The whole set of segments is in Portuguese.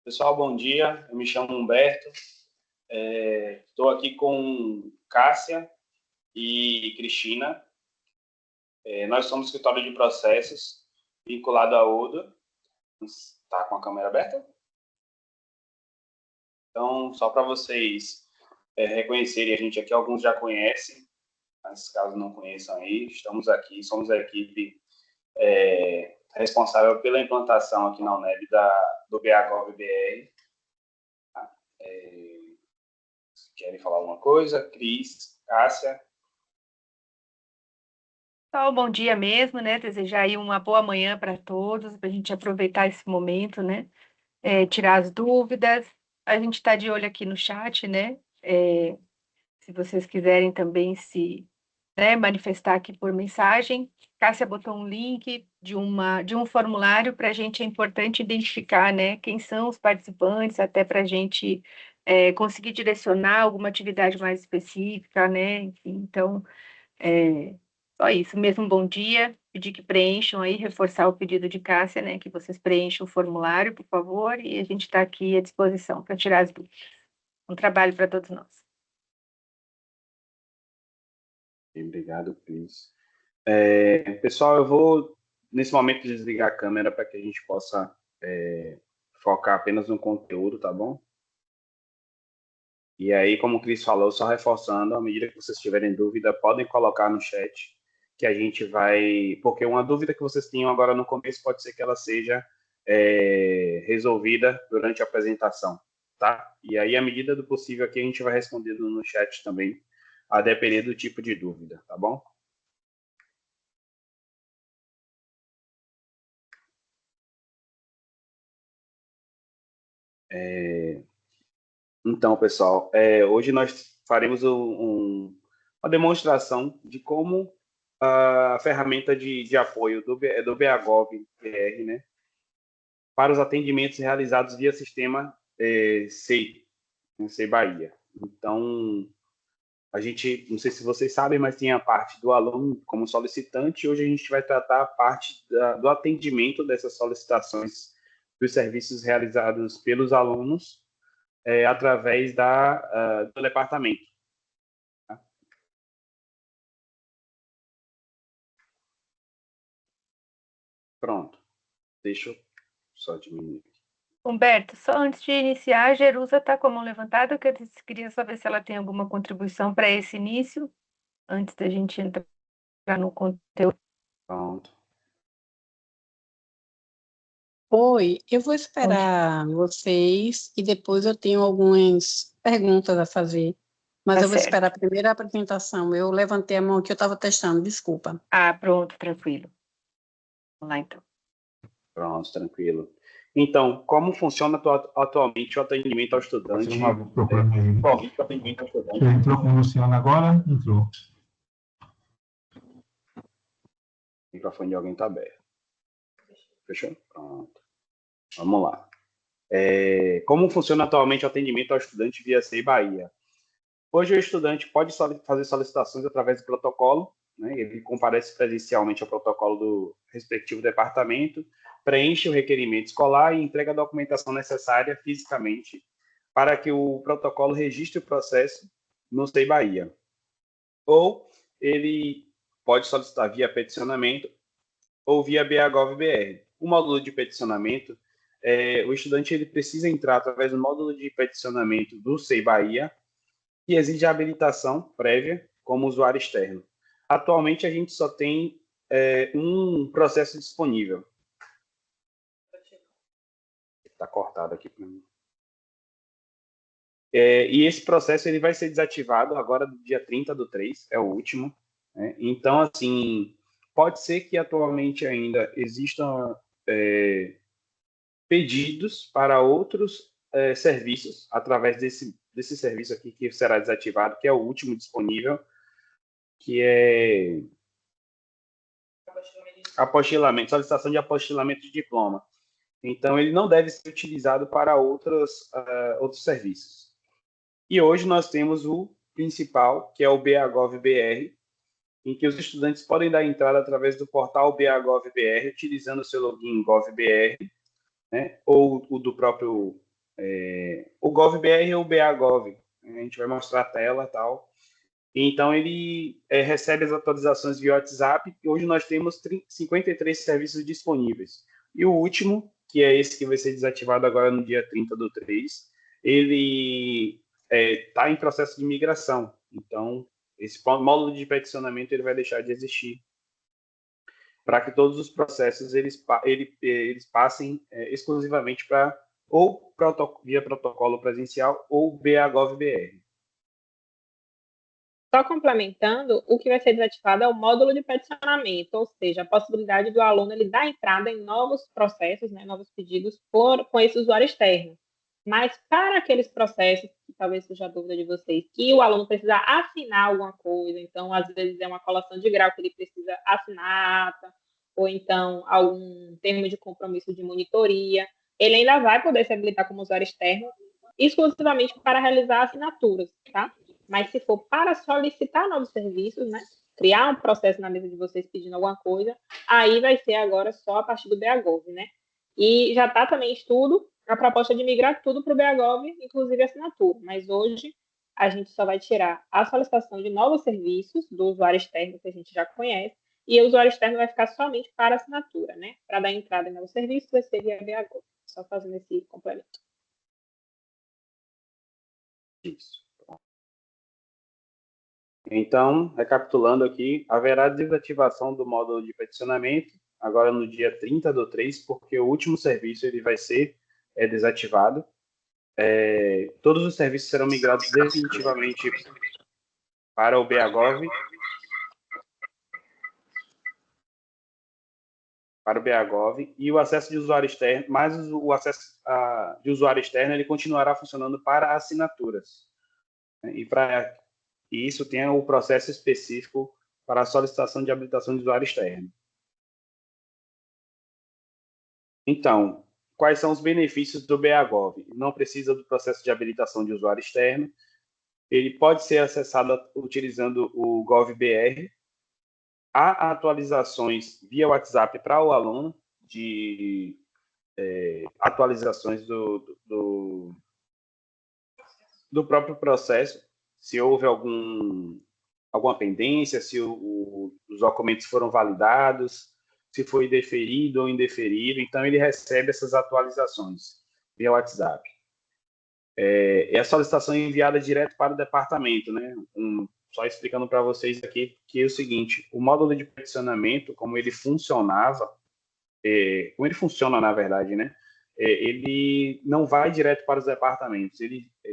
Pessoal, bom dia. Eu me chamo Humberto. Estou aqui com Cássia e Cristina. Nós somos escritório de processos vinculado à UDA. Está com a câmera aberta? Então, só para vocês reconhecerem a gente aqui, alguns já conhecem, mas caso não conheçam aí, estamos aqui, somos a equipe responsável pela implantação aqui na UNEB do BHGOV-BR. Tá? Querem falar alguma coisa? Cris, Cássia? Só um bom dia mesmo, né? Desejar aí uma boa manhã para todos, para a gente aproveitar esse momento, né? Tirar as dúvidas. A gente está de olho aqui no chat, né? Se vocês quiserem também manifestar aqui por mensagem. Cássia botou um link de um formulário para a gente. É importante identificar, né? Quem são os participantes, até para a gente conseguir direcionar alguma atividade mais específica, né? Enfim, então. Só isso mesmo, bom dia. Pedir que preencham aí, reforçar o pedido de Cássia, né? Que vocês preencham o formulário, por favor, e a gente está aqui à disposição para tirar as dúvidas. Um trabalho para todos nós. Obrigado, Cris. Pessoal, eu vou, nesse momento, desligar a câmera para que a gente possa focar apenas no conteúdo, tá bom? E aí, como o Cris falou, só reforçando, à medida que vocês tiverem dúvida, podem colocar no chat, que a gente vai... Porque uma dúvida que vocês tinham agora no começo pode ser que ela seja resolvida durante a apresentação, tá? E aí, à medida do possível, aqui a gente vai respondendo no chat também, a depender do tipo de dúvida, tá bom? Então, pessoal, hoje nós faremos uma demonstração de como a ferramenta de apoio do BHGOV-BR, né, para os atendimentos realizados via sistema SEI, né, SEI Bahia. Então, a gente, não sei se vocês sabem, mas tem a parte do aluno como solicitante, e hoje a gente vai tratar a parte do atendimento dessas solicitações dos serviços realizados pelos alunos através do departamento. Tá? Pronto. Deixa eu só diminuir. Humberto, só antes de iniciar, a Jerusa está com a mão levantada, que eu queria saber se ela tem alguma contribuição para esse início, antes da gente entrar no conteúdo. Pronto. Oi, eu vou esperar vocês e depois eu tenho algumas perguntas a fazer. Mas Tá eu vou certo. esperar a primeira apresentação. Eu levantei a mão que eu estava testando, desculpa. Ah, pronto, tranquilo. Vamos lá, então. Pronto, tranquilo. Então, como funciona atualmente o atendimento ao estudante? Procurando aí. Atualmente o atendimento ao estudante. Você entrou com o Luciano agora? Entrou. O microfone de alguém está aberto. Fechou? Pronto. Vamos lá. Como funciona atualmente o atendimento ao estudante via SEI Bahia? Hoje o estudante pode fazer solicitações através do protocolo, né? Ele comparece presencialmente ao protocolo do respectivo departamento, preenche o requerimento escolar e entrega a documentação necessária fisicamente para que o protocolo registre o processo no SEI Bahia. Ou ele pode solicitar via peticionamento ou via BHGOV-BR. O módulo de peticionamento, o estudante ele precisa entrar através do módulo de peticionamento do SEI Bahia, que exige a habilitação prévia como usuário externo. Atualmente, a gente só tem um processo disponível. Está cortado aqui para mim. E esse processo ele vai ser desativado agora no dia 30/3, é o último. Né? Então, assim, pode ser que atualmente ainda existam pedidos para outros serviços através desse serviço aqui que será desativado, que é o último disponível, que é apostilamento, solicitação de apostilamento de diploma. Então, ele não deve ser utilizado para outros serviços. E hoje nós temos o principal, que é o BHGOV-BR, em que os estudantes podem dar entrada através do portal BHGOV-BR, utilizando o seu login GovBR, né, ou o do próprio O GovBR e o BAGov. A gente vai mostrar a tela e tal. Então, ele recebe as atualizações via WhatsApp. E hoje nós temos 53 serviços disponíveis. E o último, que é esse que vai ser desativado agora no dia 30/3, ele está em processo de migração. Então, esse módulo de peticionamento ele vai deixar de existir para que todos os processos eles passem exclusivamente para ou via protocolo presencial ou BAGov-BR. Só complementando, o que vai ser desativado é o módulo de peticionamento, ou seja, a possibilidade do aluno ele dar entrada em novos processos, né, novos pedidos com esse usuário externo. Mas para aqueles processos, que talvez seja a dúvida de vocês, que o aluno precisa assinar alguma coisa, então, às vezes, é uma colação de grau que ele precisa assinar a ata, ou então algum termo de compromisso de monitoria, ele ainda vai poder se habilitar como usuário externo exclusivamente para realizar assinaturas, tá? Mas se for para solicitar novos serviços, né, criar um processo na mesa de vocês pedindo alguma coisa, aí vai ser agora só a partir do BAGov, né? E já está também em estudo a proposta de migrar tudo para o BAGov, inclusive a assinatura. Mas hoje a gente só vai tirar a solicitação de novos serviços do usuário externo que a gente já conhece, e o usuário externo vai ficar somente para assinatura, né? Para dar entrada em novos serviços, vai ser via BAGov. Só fazendo esse complemento. Isso. Então, recapitulando aqui, haverá desativação do módulo de peticionamento agora no dia 30/3, porque o último serviço ele vai ser desativado. Todos os serviços serão migrados definitivamente para o BAGov, e o acesso de usuário externo, mas o acesso de usuário externo ele continuará funcionando para assinaturas. E isso tem o processo específico para a solicitação de habilitação de usuário externo. Então, quais são os benefícios do BAGov? Não precisa do processo de habilitação de usuário externo. Ele pode ser acessado utilizando o GovBR. Há atualizações via WhatsApp para o aluno, de atualizações do próprio processo, se houve alguma pendência, se os documentos foram validados, se foi deferido ou indeferido. Então, ele recebe essas atualizações via WhatsApp. A solicitação é enviada direto para o departamento, né? Só explicando para vocês aqui que é o seguinte: o módulo de peticionamento, como ele funcionava, como ele funciona, na verdade, né? Ele não vai direto para os departamentos.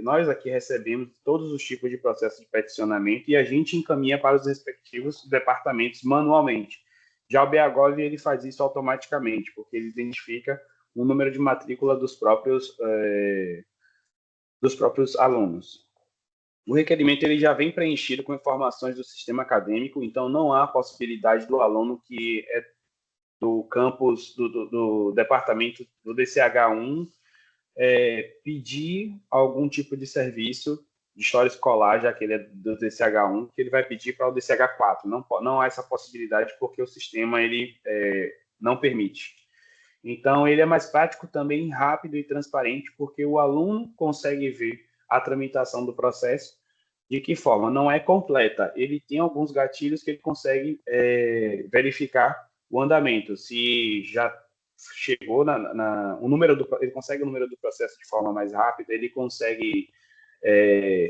Nós aqui recebemos todos os tipos de processo de peticionamento e a gente encaminha para os respectivos departamentos manualmente. Já o BAGov, ele faz isso automaticamente, porque ele identifica o número de matrícula dos próprios alunos. O requerimento ele já vem preenchido com informações do sistema acadêmico, então não há possibilidade do aluno que é do campus do departamento do DCH1 pedir algum tipo de serviço de história escolar, já que ele é do DCH1, que ele vai pedir para o DCH4. Não há essa possibilidade porque o sistema ele não permite. Então, ele é mais prático também, rápido e transparente, porque o aluno consegue ver a tramitação do processo. De que forma? Não é completa. Ele tem alguns gatilhos que ele consegue verificar o andamento. Se já chegou ele consegue o número do processo de forma mais rápida, ele consegue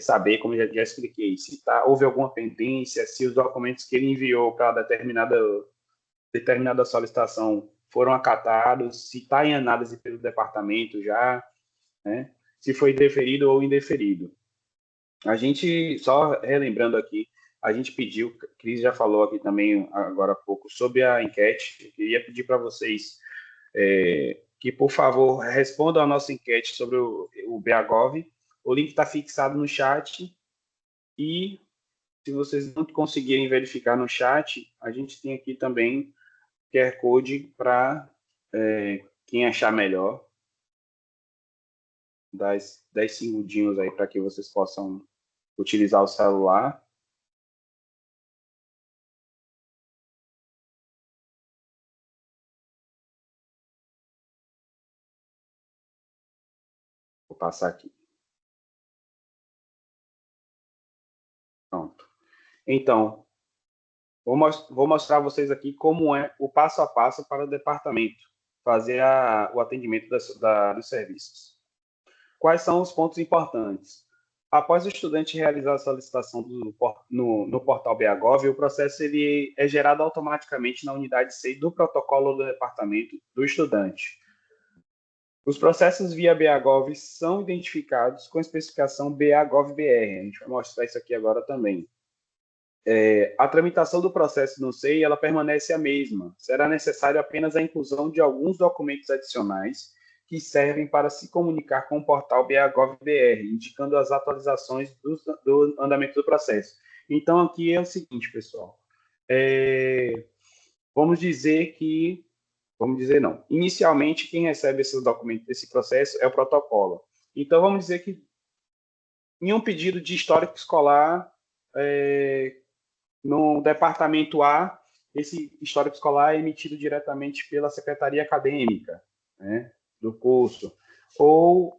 saber, como já expliquei, se houve alguma pendência, se os documentos que ele enviou para determinada solicitação foram acatados, se está em análise pelo departamento já, né? Se foi deferido ou indeferido. A gente, só relembrando aqui, a gente pediu, a Cris já falou aqui também agora há pouco sobre a enquete. Eu queria pedir para vocês que, por favor, respondam a nossa enquete sobre o BAGov. O link está fixado no chat e, se vocês não conseguirem verificar no chat, a gente tem aqui também QR Code para quem achar melhor. 10 segundinhos aí para que vocês possam utilizar o celular. passar aqui. Pronto. Então, vou mostrar a vocês aqui como é o passo a passo para o departamento fazer o atendimento dos serviços. Quais são os pontos importantes? Após o estudante realizar a solicitação no portal BAGOV, o processo ele é gerado automaticamente na unidade 6 do protocolo do departamento do estudante. Os processos via BAGOV são identificados com a especificação BAGOV-BR. A gente vai mostrar isso aqui agora também. A tramitação do processo no SEI ela permanece a mesma. Será necessário apenas a inclusão de alguns documentos adicionais que servem para se comunicar com o portal BAGOV-BR, indicando as atualizações do andamento do processo. Então, aqui é o seguinte, pessoal. Inicialmente, quem recebe esses documentos desse processo é o protocolo. Então, vamos dizer que em um pedido de histórico escolar, no departamento A, esse histórico escolar é emitido diretamente pela secretaria acadêmica, né, do curso. Ou,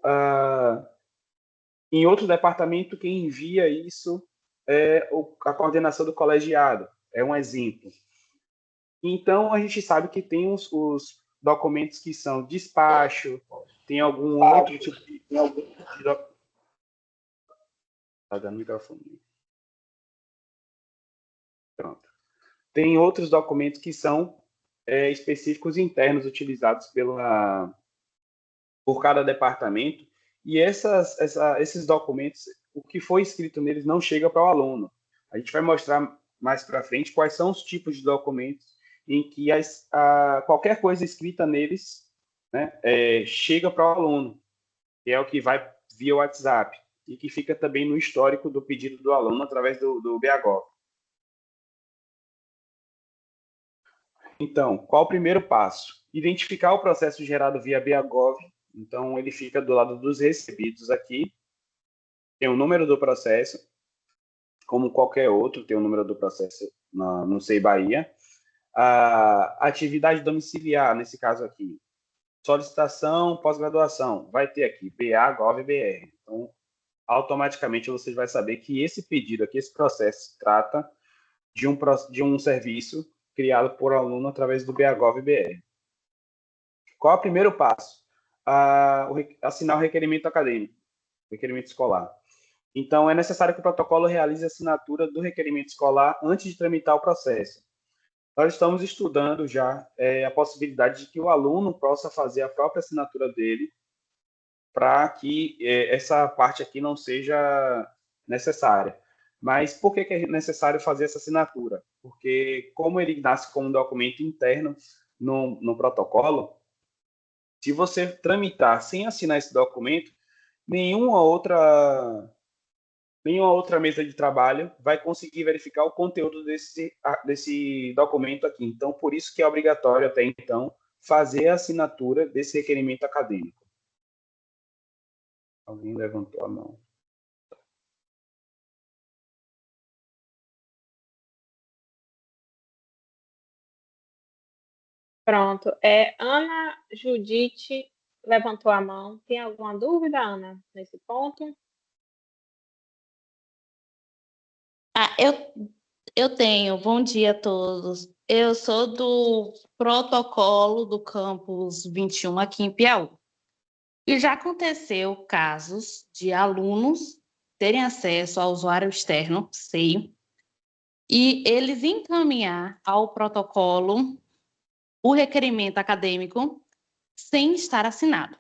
em outro departamento, quem envia isso é a coordenação do colegiado, é um exemplo. Então, a gente sabe que tem os documentos que são despacho, tem algum outro tipo de... Tá dando microfone. Pronto. Tem outros documentos que são específicos internos utilizados por cada departamento, e esses documentos, o que foi escrito neles não chega para o aluno. A gente vai mostrar mais para frente quais são os tipos de documentos em que qualquer coisa escrita neles, né, chega para o aluno, que é o que vai via WhatsApp, e que fica também no histórico do pedido do aluno através do BAGOV. Então, qual o primeiro passo? Identificar o processo gerado via BAGOV. Então, ele fica do lado dos recebidos aqui. Tem o número do processo, como qualquer outro, tem o número do processo no SEI Bahia. A atividade domiciliar, nesse caso aqui, solicitação, pós-graduação, vai ter aqui BAGOV-BR. Então, automaticamente você vai saber que esse pedido aqui, esse processo, trata de um serviço criado por aluno através do BAGOV-BR. Qual é o primeiro passo? Assinar o requerimento acadêmico, requerimento escolar. Então, é necessário que o protocolo realize a assinatura do requerimento escolar antes de tramitar o processo. Nós estamos estudando já a possibilidade de que o aluno possa fazer a própria assinatura dele para que essa parte aqui não seja necessária. Mas por que é necessário fazer essa assinatura? Porque, como ele nasce como um documento interno no protocolo, se você tramitar sem assinar esse documento, nenhuma outra mesa de trabalho vai conseguir verificar o conteúdo desse documento aqui. Então, por isso que é obrigatório, até então, fazer a assinatura desse requerimento acadêmico. Alguém levantou a mão. Pronto. Ana Judite levantou a mão. Tem alguma dúvida, Ana, nesse ponto? Eu tenho. Bom dia a todos. Eu sou do protocolo do campus 21 aqui em Piauí. E já aconteceu casos de alunos terem acesso ao usuário externo, SEI, e eles encaminhar ao protocolo o requerimento acadêmico sem estar assinado.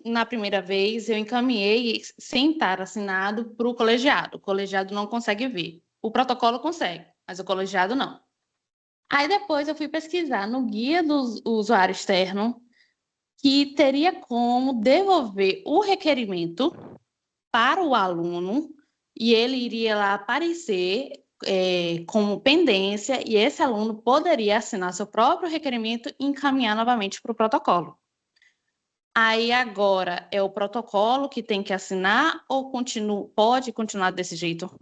Na primeira vez, eu encaminhei sem estar assinado para o colegiado. O colegiado não consegue ver. O protocolo consegue, mas o colegiado não. Aí depois eu fui pesquisar no guia do usuário externo que teria como devolver o requerimento para o aluno e ele iria lá aparecer como pendência e esse aluno poderia assinar seu próprio requerimento e encaminhar novamente para o protocolo. Aí agora é o protocolo que tem que assinar ou pode continuar desse jeito?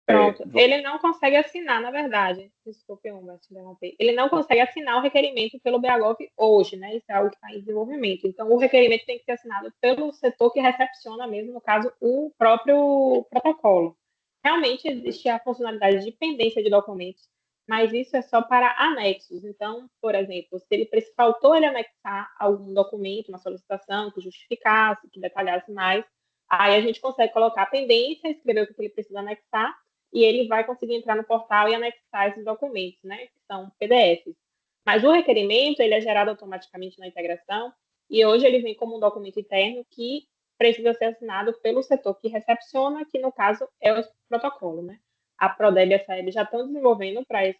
Pronto. Ele não consegue assinar, na verdade. Desculpe, Humberto, te interromper. Ele não consegue assinar o requerimento pelo BAGOV hoje, né? Isso é algo que está em desenvolvimento. Então, o requerimento tem que ser assinado pelo setor que recepciona mesmo, no caso, o próprio protocolo. Realmente existe a funcionalidade de pendência de documentos, mas isso é só para anexos. Então, por exemplo, se ele faltou ele anexar algum documento, uma solicitação que justificasse, que detalhasse mais, aí a gente consegue colocar a pendência, escrever o que ele precisa anexar, e ele vai conseguir entrar no portal e anexar esses documentos, né, que são PDFs. Mas o requerimento, ele é gerado automaticamente na integração, e hoje ele vem como um documento interno que precisa ser assinado pelo setor que recepciona, que no caso é o protocolo, né? A Prodeb e a SAEB já estão desenvolvendo para esse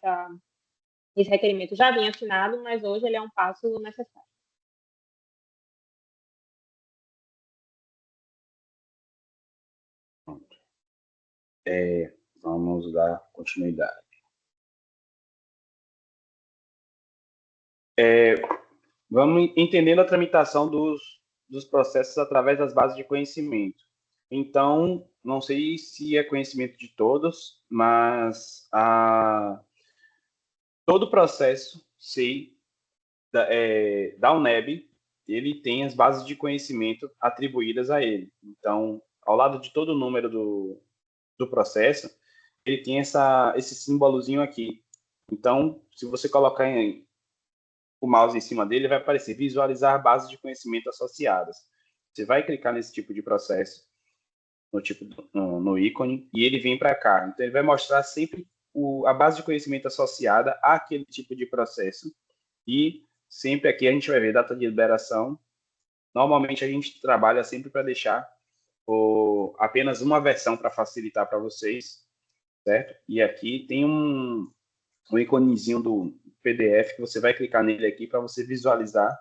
requerimento, já vinha assinado, mas hoje ele é um passo necessário. Vamos dar continuidade. Vamos entendendo a tramitação dos processos através das bases de conhecimento. Então, não sei se é conhecimento de todos, mas todo processo SEI da UNEB, ele tem as bases de conhecimento atribuídas a ele. Então, ao lado de todo o número do processo, ele tem esse símbolozinho aqui. Então, se você colocar o mouse em cima dele, vai aparecer visualizar bases de conhecimento associadas. Você vai clicar nesse tipo de processo, no ícone, e ele vem para cá. Então, ele vai mostrar sempre a base de conhecimento associada àquele tipo de processo. E sempre aqui a gente vai ver data de liberação. Normalmente, a gente trabalha sempre para deixar apenas uma versão para facilitar para vocês, certo? E aqui tem um íconezinho do PDF que você vai clicar nele aqui para você visualizar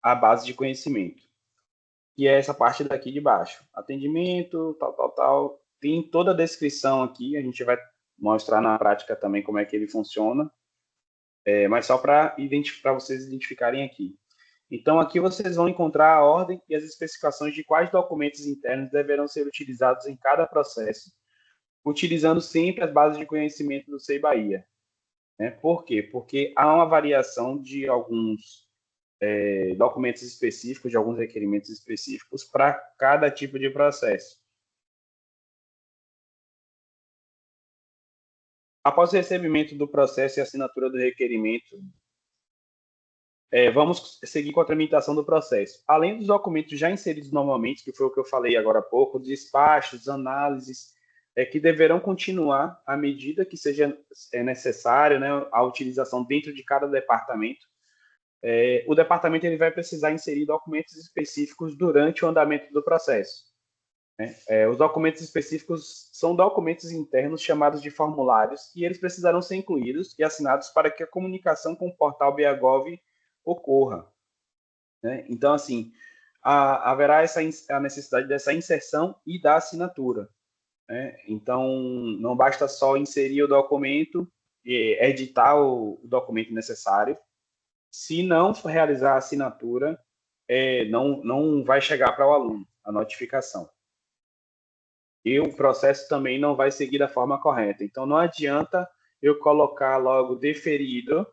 a base de conhecimento, que é essa parte daqui de baixo. Atendimento, tal. Tem toda a descrição aqui, a gente vai mostrar na prática também como é que ele funciona, mas só para vocês identificarem aqui. Então, aqui vocês vão encontrar a ordem e as especificações de quais documentos internos deverão ser utilizados em cada processo, utilizando sempre as bases de conhecimento do SEI Bahia. Por quê? Porque há uma variação de alguns documentos específicos, de alguns requerimentos específicos para cada tipo de processo. Após o recebimento do processo e assinatura do requerimento, vamos seguir com a tramitação do processo. Além dos documentos já inseridos normalmente, que foi o que eu falei agora há pouco, despachos, análises, que deverão continuar à medida que seja necessário, né, a utilização dentro de cada departamento. O departamento ele vai precisar inserir documentos específicos durante o andamento do processo. Os documentos específicos são documentos internos chamados de formulários e eles precisarão ser incluídos e assinados para que a comunicação com o portal BAGOV ocorra. Então, assim, haverá a necessidade dessa inserção e da assinatura. Então, não basta só inserir o documento e editar o documento necessário. Se não for realizar a assinatura, não vai chegar para o aluno a notificação. E o processo também não vai seguir da forma correta. Então, não adianta eu colocar logo deferido,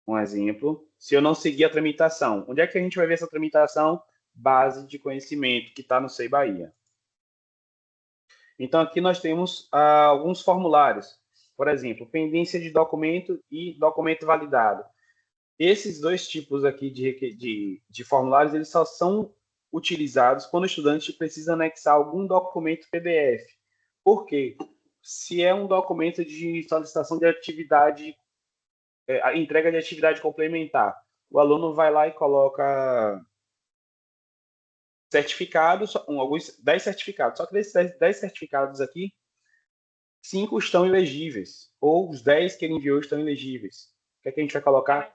um exemplo, se eu não seguir a tramitação. Onde é que a gente vai ver essa tramitação? Base de conhecimento, que está no SEI Bahia. Então, aqui nós temos alguns formulários. Por exemplo, pendência de documento e documento validado. Esses dois tipos aqui de formulários, eles só são utilizados quando o estudante precisa anexar algum documento PDF. Por quê? Se é um documento de solicitação de atividade, a entrega de atividade complementar, o aluno vai lá e coloca certificados, alguns 10 certificados, só que desses 10 certificados aqui, 5 estão ilegíveis, ou os 10 que ele enviou estão ilegíveis. O que é que a gente vai colocar?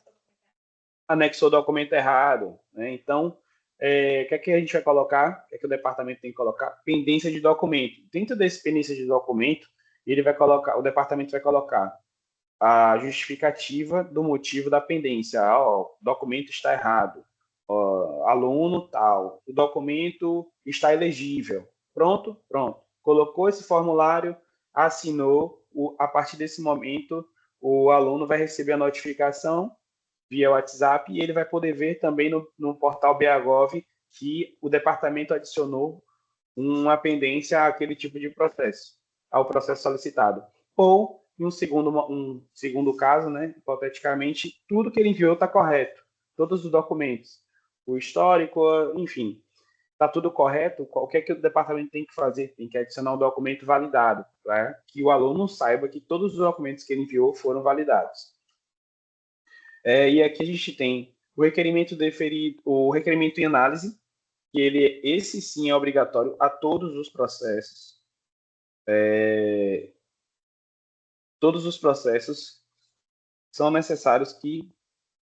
Anexou o documento errado, né? Então, o que é que a gente vai colocar? O que é que o departamento tem que colocar? Pendência de documento. Dentro desse pendência de documento, o departamento vai colocar a justificativa do motivo da pendência. O documento está errado. Aluno tal. O documento está ilegível. Pronto. Colocou esse formulário, assinou, a partir desse momento, o aluno vai receber a notificação via WhatsApp e ele vai poder ver também no portal BAgov que o departamento adicionou uma pendência àquele tipo de processo, ao processo solicitado. Ou, em um segundo caso, né, hipoteticamente, tudo que ele enviou está correto, todos os documentos, o histórico, enfim, está tudo correto. O que é que o departamento tem que fazer? Tem que adicionar um documento validado, para que o aluno saiba que todos os documentos que ele enviou foram validados. E aqui a gente tem o requerimento deferido, o requerimento em análise, que esse sim é obrigatório a todos os processos. Todos os processos são necessários que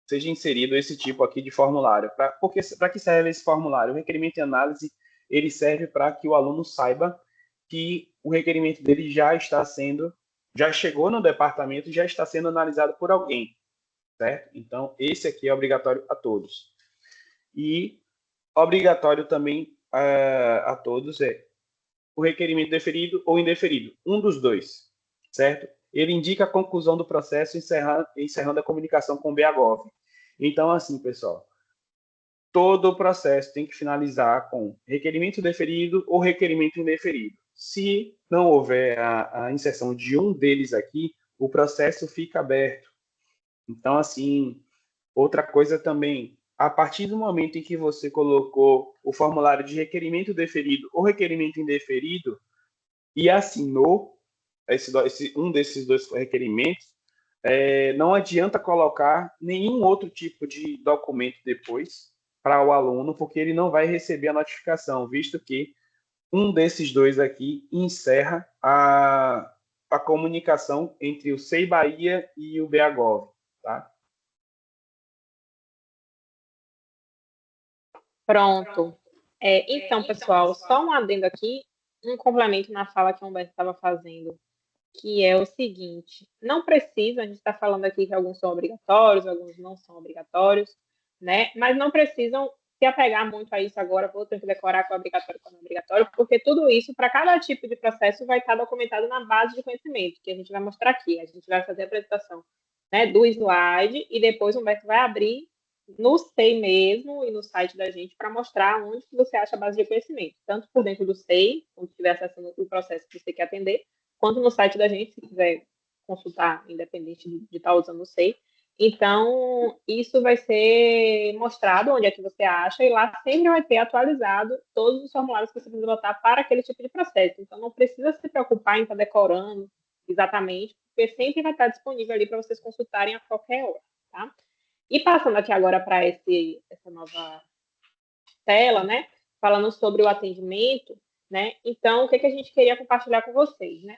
seja inserido esse tipo aqui de formulário. Para que serve esse formulário? O requerimento em análise, ele serve para que o aluno saiba que o requerimento dele já chegou no departamento e já está sendo analisado por alguém, certo? Então, esse aqui é obrigatório a todos. E obrigatório também a todos o requerimento deferido ou indeferido, um dos dois, certo? Ele indica a conclusão do processo encerrando a comunicação com o BAgov. Então, assim, pessoal, todo o processo tem que finalizar com requerimento deferido ou requerimento indeferido. Se não houver a inserção de um deles aqui, o processo fica aberto. Então, assim, outra coisa também, a partir do momento em que você colocou o formulário de requerimento deferido ou requerimento indeferido e assinou um desses dois requerimentos, não adianta colocar nenhum outro tipo de documento depois para o aluno, porque ele não vai receber a notificação, visto que um desses dois aqui encerra a comunicação entre o SEI Bahia e o BAgov, tá? Pronto. Então, pessoal, só um adendo aqui, um complemento na fala que o Humberto estava fazendo, que é o seguinte: não precisa, a gente está falando aqui que alguns são obrigatórios, alguns não são obrigatórios, né? Mas não precisam se apegar muito a isso agora, vou ter que decorar qual é obrigatório e qual não é obrigatório, porque tudo isso, para cada tipo de processo, vai estar documentado na base de conhecimento, que a gente vai mostrar aqui. A gente vai fazer a apresentação, né, do slide e depois o Humberto vai abrir no SEI mesmo e no site da gente para mostrar onde que você acha a base de conhecimento, tanto por dentro do SEI, quando estiver acessando o processo que você quer atender, quanto no site da gente, se quiser consultar, independente de estar usando o SEI. Então, isso vai ser mostrado onde é que você acha, e lá sempre vai ter atualizado todos os formulários que você precisa botar para aquele tipo de processo. Então, não precisa se preocupar em estar decorando exatamente, porque sempre vai estar disponível ali para vocês consultarem a qualquer hora, tá? E passando aqui agora para essa nova tela, né? Falando sobre o atendimento, né? Então, o que a gente queria compartilhar com vocês, né?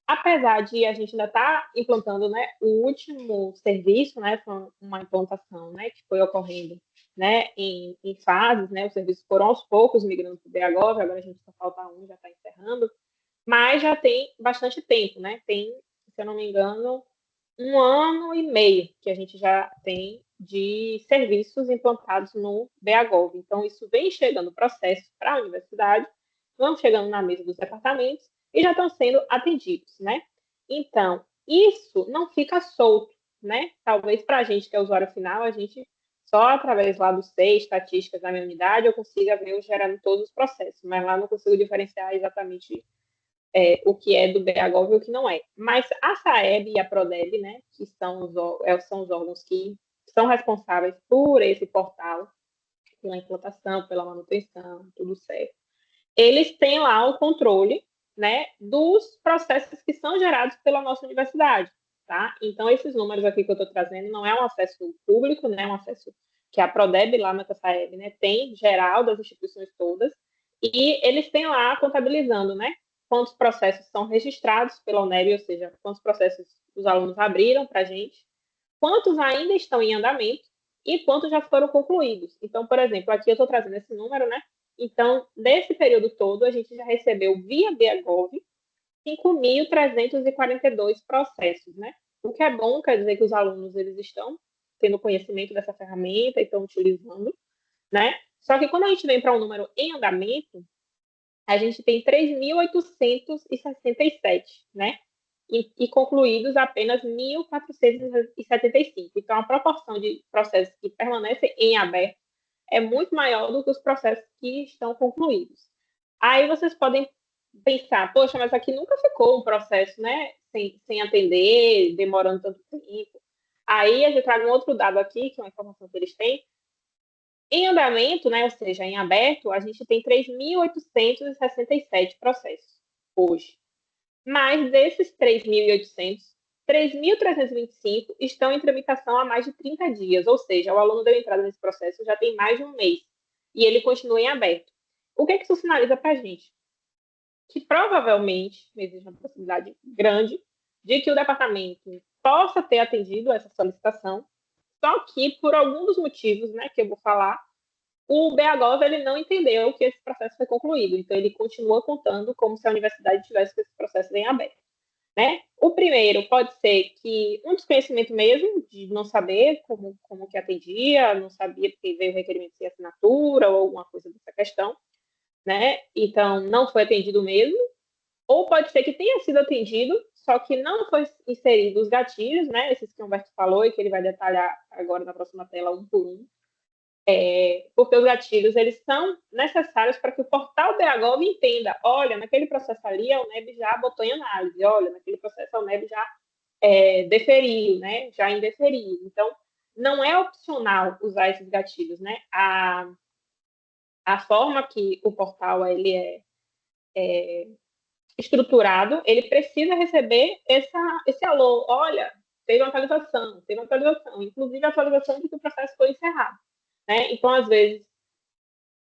Apesar de a gente ainda estar implantando, né, o último serviço, né, foi uma implantação, né, que foi ocorrendo, né, em fases, né, os serviços foram aos poucos migrando para o BAgov, agora a gente só falta já está encerrando, mas já tem bastante tempo, né, tem, se eu não me engano, 1 ano e meio que a gente já tem de serviços implantados no BAgov. Então, isso vem chegando processos para a universidade, vão chegando na mesa dos departamentos e já estão sendo atendidos, né? Então, isso não fica solto, né? Talvez para a gente que é usuário final, a gente só através lá do SEI, estatísticas da minha unidade, eu consiga ver o gerando todos os processos, mas lá não consigo diferenciar exatamente o que é do BAgov e o que não é. Mas a SAEB e a PRODEB, né, que são os órgãos que são responsáveis por esse portal, pela implantação, pela manutenção, tudo certo, eles têm lá o controle, né, dos processos que são gerados pela nossa universidade, tá? Então, esses números aqui que eu estou trazendo não é um acesso público, né, é um acesso que a PRODEB lá na SAEB, né, tem geral das instituições todas, e eles têm lá contabilizando, né, quantos processos são registrados pela UNEB, ou seja, quantos processos os alunos abriram para a gente, quantos ainda estão em andamento e quantos já foram concluídos. Então, por exemplo, aqui eu estou trazendo esse número, né? Então, nesse período todo, a gente já recebeu via BAgov 5.342 processos, né? O que é bom, quer dizer que os alunos eles estão tendo conhecimento dessa ferramenta e estão utilizando, né? Só que quando a gente vem para um número em andamento, a gente tem 3.867, né? E concluídos apenas 1.475. Então, a proporção de processos que permanecem em aberto é muito maior do que os processos que estão concluídos. Aí vocês podem pensar, poxa, mas aqui nunca ficou um processo, né, sem atender, demorando tanto tempo. Aí a gente traga um outro dado aqui, que é uma informação que eles têm. Em andamento, né, ou seja, em aberto, a gente tem 3.867 processos hoje. Mas desses 3.800, 3.325 estão em tramitação há mais de 30 dias, ou seja, o aluno deu entrada nesse processo já tem mais de um mês e ele continua em aberto. O que isso sinaliza para a gente? Que provavelmente existe uma possibilidade grande de que o departamento possa ter atendido essa solicitação, só que por algum dos motivos, né, que eu vou falar, o BAGOV ele não entendeu que esse processo foi concluído, então ele continua contando como se a universidade tivesse com esse processo em aberto, né? O primeiro pode ser que um desconhecimento mesmo, de não saber como que atendia, não sabia porque veio o requerimento sem assinatura ou alguma coisa dessa questão, né? Então, não foi atendido mesmo, ou pode ser que tenha sido atendido, só que não foi inserido os gatilhos, né? Esses que o Humberto falou e que ele vai detalhar agora na próxima tela, um por um. Porque os gatilhos eles são necessários para que o portal BAGOV entenda, olha, naquele processo ali a UNEB já botou em análise, olha, naquele processo a UNEB já deferiu, né? Já indeferiu. Então, não é opcional usar esses gatilhos, né? A forma que o portal ele é estruturado, ele precisa receber esse alô, olha, teve uma atualização, inclusive a atualização de que o processo foi encerrado. Né? Então, às vezes,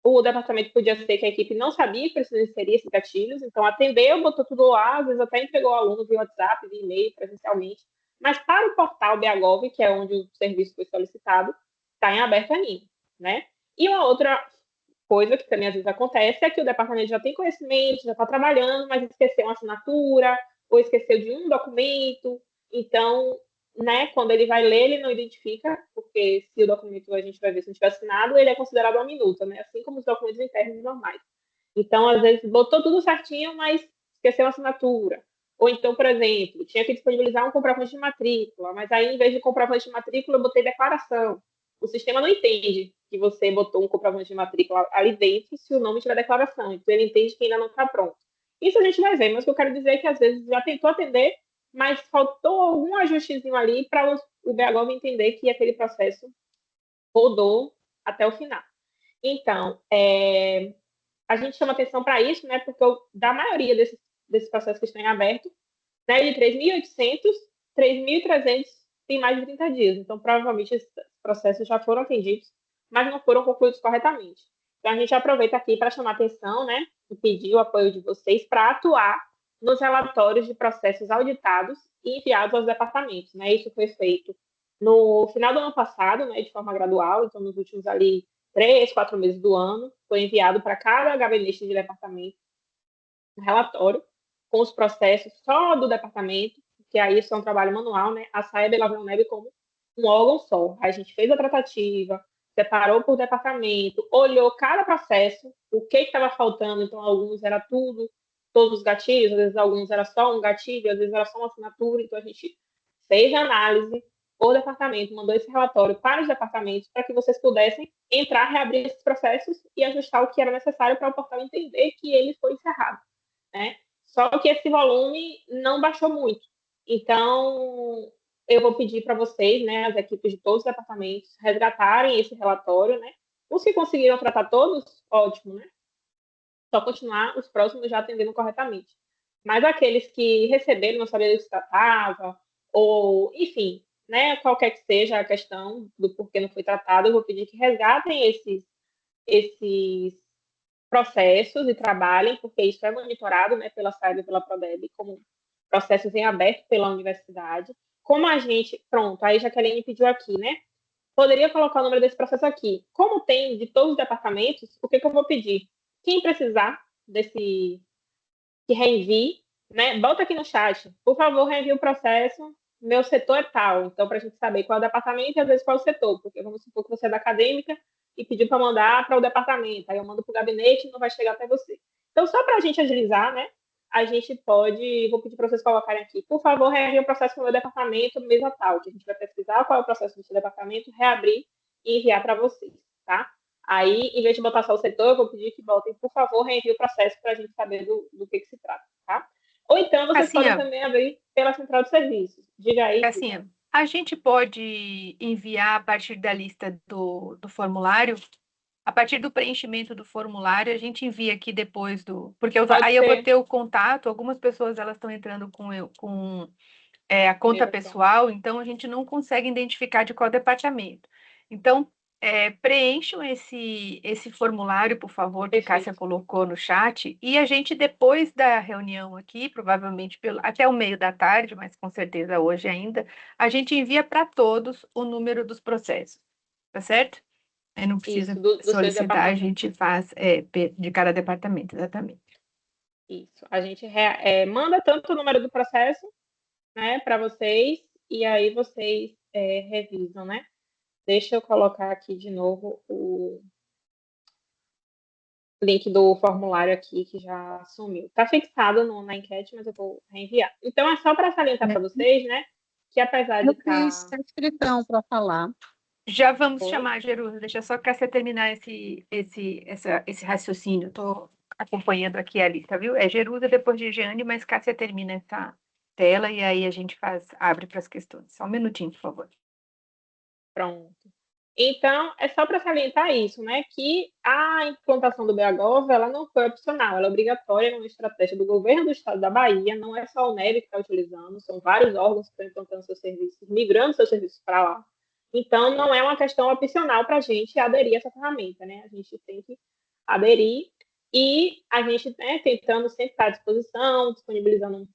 o departamento podia ser que a equipe não sabia que precisava inserir esses gatilhos, então atendeu, botou tudo lá, às vezes até entregou o aluno via WhatsApp, via e-mail, presencialmente, mas para o portal BAGOV, que é onde o serviço foi solicitado, está em aberto ainda, né? E uma outra coisa que também às vezes acontece é que o departamento já tem conhecimento, já está trabalhando, mas esqueceu uma assinatura, ou esqueceu de um documento, então né, quando ele vai ler, ele não identifica, porque se o documento a gente vai ver se não tiver assinado, ele é considerado uma minuta, né, assim como os documentos internos normais. Então, às vezes, botou tudo certinho, mas esqueceu a assinatura. Ou então, por exemplo, tinha que disponibilizar um comprovante de matrícula, mas aí, em vez de comprovante de matrícula, eu botei declaração. O sistema não entende que você botou um comprovante de matrícula ali dentro se o nome tiver declaração. Então, ele entende que ainda não está pronto. Isso a gente vai ver, mas o que eu quero dizer é que, às vezes, já tentou atender, mas faltou algum ajustezinho ali para o BAGOV entender que aquele processo rodou até o final. Então, a gente chama atenção para isso, né, porque da maioria desses processos que estão em aberto, né, de 3.800, 3.300 tem mais de 30 dias. Então, provavelmente, esses processos já foram atendidos, mas não foram concluídos corretamente. Então, a gente aproveita aqui para chamar atenção, né, e pedir o apoio de vocês para atuar nos relatórios de processos auditados e enviados aos departamentos, né? Isso foi feito no final do ano passado, né, de forma gradual, então nos últimos ali 3, 4 meses do ano, foi enviado para cada gabinete de departamento um relatório com os processos só do departamento, que aí isso é um trabalho manual, né? A SAEB ela vê a UNEB como um órgão só. A gente fez a tratativa, separou por departamento, olhou cada processo, o que estava faltando, então alguns era tudo, todos os gatilhos, às vezes alguns era só um gatilho, às vezes era só uma assinatura, então a gente fez a análise, o departamento mandou esse relatório para os departamentos para que vocês pudessem entrar, reabrir esses processos e ajustar o que era necessário para o portal entender que ele foi encerrado, né? Só que esse volume não baixou muito. Então, eu vou pedir para vocês, né, as equipes de todos os departamentos, resgatarem esse relatório, né? Os que conseguiram tratar todos, ótimo, né? Só continuar os próximos já atendendo corretamente. Mas aqueles que receberam, não sabiam do que se tratava, ou, enfim, né, qualquer que seja a questão do porquê não foi tratado, eu vou pedir que resgatem esses processos e trabalhem, porque isso é monitorado, né, pela SAEB e pela Prodeb, como processos em aberto pela universidade. Como a gente, pronto, aí Jaqueline pediu aqui, né, poderia colocar o número desse processo aqui. Como tem de todos os departamentos, o que eu vou pedir? Quem precisar que reenvie, né, bota aqui no chat, por favor, reenvie o processo, meu setor é tal, então para a gente saber qual é o departamento e às vezes qual é o setor, porque vamos supor que você é da acadêmica e pediu para mandar para o departamento, aí eu mando para o gabinete e não vai chegar até você. Então, só para a gente agilizar, né? A gente pode, vou pedir para vocês colocarem aqui, por favor, reagir o processo com o meu departamento, mesa tal, que a gente vai pesquisar qual é o processo do seu departamento, reabrir e enviar para vocês, tá? Aí, em vez de botar só o setor, eu vou pedir que botem, por favor, reenvie o processo para a gente saber do que se trata, tá? Ou então, vocês podem também abrir pela central de serviços. Diga aí. Assim, a gente pode enviar a partir da lista do formulário, a partir do preenchimento do formulário, a gente envia aqui depois do... Porque eu vou ter o contato, algumas pessoas elas estão entrando com a conta pessoal, então a gente não consegue identificar de qual departamento. Então, preencham esse formulário, por favor, que a Cássia colocou no chat, e a gente, depois da reunião aqui, provavelmente até o meio da tarde, mas com certeza hoje ainda, a gente envia para todos o número dos processos, tá certo? Não precisa solicitar, a gente faz de cada departamento, exatamente. Isso, a gente manda tanto o número do processo, né, para vocês, e aí vocês revisam, né? Deixa eu colocar aqui de novo o link do formulário aqui, que já sumiu. Está fixado na enquete, mas eu vou reenviar. Então, é só para salientar para vocês, né, que apesar de estar... Eu fiz a inscrição para falar. Já vamos chamar, Jerusa. Deixa só a Cássia terminar esse raciocínio. Estou acompanhando aqui a lista, viu? É Jerusa, depois de Jeane, mas Cássia termina essa tela e aí a gente abre para as questões. Só um minutinho, por favor. Pronto. Então, é só para salientar isso, né? Que a implantação do BHGov, ela não foi opcional, ela é obrigatória, é uma estratégia do governo do estado da Bahia, não é só o NEB que está utilizando, são vários órgãos que estão implantando seus serviços, migrando seus serviços para lá. Então, não é uma questão opcional para a gente aderir a essa ferramenta, né? A gente tem que aderir e a gente, né, tentando sempre estar à disposição, disponibilizando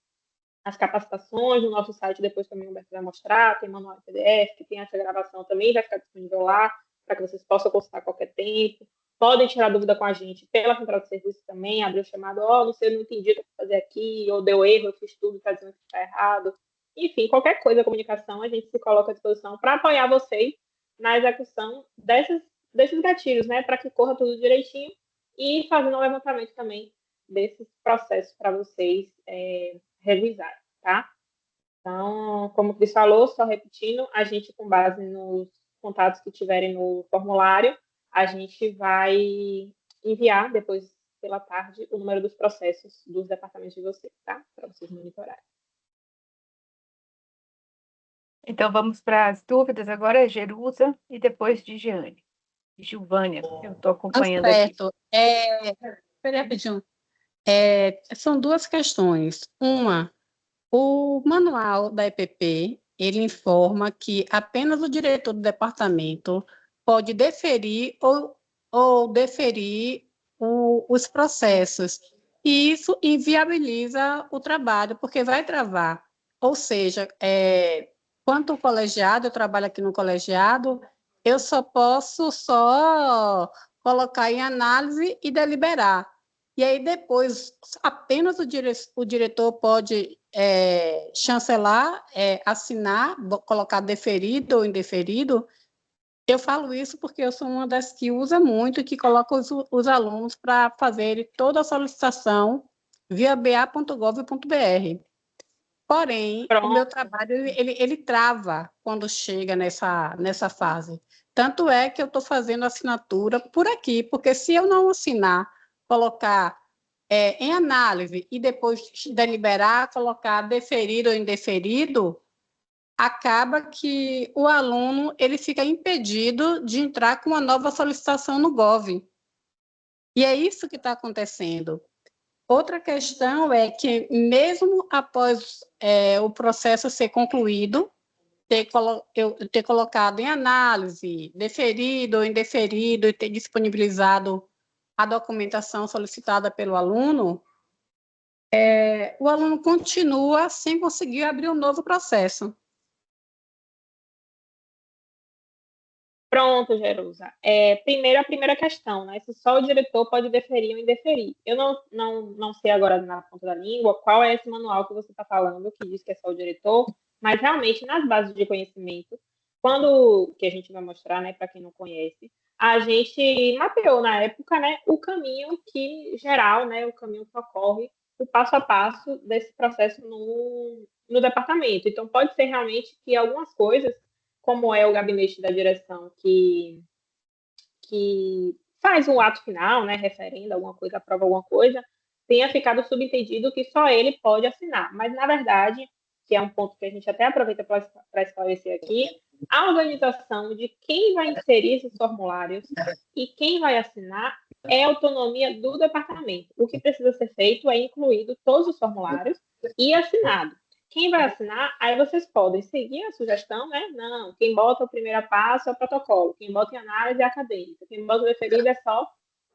as capacitações no nosso site, depois também o Humberto vai mostrar, tem manual em PDF, que tem essa gravação também, vai ficar disponível lá, para que vocês possam consultar a qualquer tempo. Podem tirar dúvida com a gente pela central de serviço também, abrir o chamado, não sei, não entendi o que fazer aqui, ou deu erro, eu fiz tudo, está dizendo que está errado. Enfim, qualquer coisa, comunicação, a gente se coloca à disposição para apoiar vocês na execução desses gatilhos, né, para que corra tudo direitinho e fazendo um levantamento também desses processos para vocês revisar, tá? Então, como o Cris falou, só repetindo, a gente, com base nos contatos que tiverem no formulário, a gente vai enviar, depois pela tarde, o número dos processos dos departamentos de vocês, tá? Para vocês monitorarem. Então, vamos para as dúvidas agora, Jerusa, e depois de Jeane. Gilvânia, eu estou acompanhando aqui. Espera rapidinho. São duas questões. Uma, o manual da EPP, ele informa que apenas o diretor do departamento pode deferir ou deferir os processos. E isso inviabiliza o trabalho, porque vai travar. Ou seja, quanto ao colegiado, eu trabalho aqui no colegiado, eu só posso colocar em análise e deliberar. E aí, depois, apenas o diretor pode chancelar, assinar, colocar deferido ou indeferido. Eu falo isso porque eu sou uma das que usa muito e que coloca os alunos para fazerem toda a solicitação via ba.gov.br. Porém, o meu trabalho ele trava quando chega nessa fase. Tanto é que eu estou fazendo assinatura por aqui, porque se eu não assinar, colocar em análise e depois deliberar, colocar deferido ou indeferido, acaba que o aluno ele fica impedido de entrar com uma nova solicitação no Gov. E é isso que está acontecendo. Outra questão é que, mesmo após o processo ser concluído, eu ter colocado em análise, deferido ou indeferido, e ter disponibilizado a documentação solicitada pelo aluno, o aluno continua sem conseguir abrir um novo processo. Pronto, Jerusa. Primeiro, a primeira questão, né? Se só o diretor pode deferir ou indeferir. Eu não sei agora na ponta da língua qual é esse manual que você está falando, que diz que é só o diretor, mas realmente, nas bases de conhecimento, que a gente vai mostrar, né, para quem não conhece, a gente mapeou na época, né, o caminho que geral, né, o caminho que ocorre, o passo a passo desse processo no departamento. Então, pode ser realmente que algumas coisas, como é o gabinete da direção, que faz um ato final, né, referenda alguma coisa, aprova alguma coisa, tenha ficado subentendido que só ele pode assinar. Mas, na verdade, que é um ponto que a gente até aproveita para esclarecer aqui, a organização de quem vai inserir esses formulários e quem vai assinar é autonomia do departamento. O que precisa ser feito é incluído todos os formulários e assinado. Quem vai assinar, aí vocês podem seguir a sugestão, né? Não, quem bota o primeiro passo é o protocolo, quem bota em análise é acadêmica, quem bota o deferido é só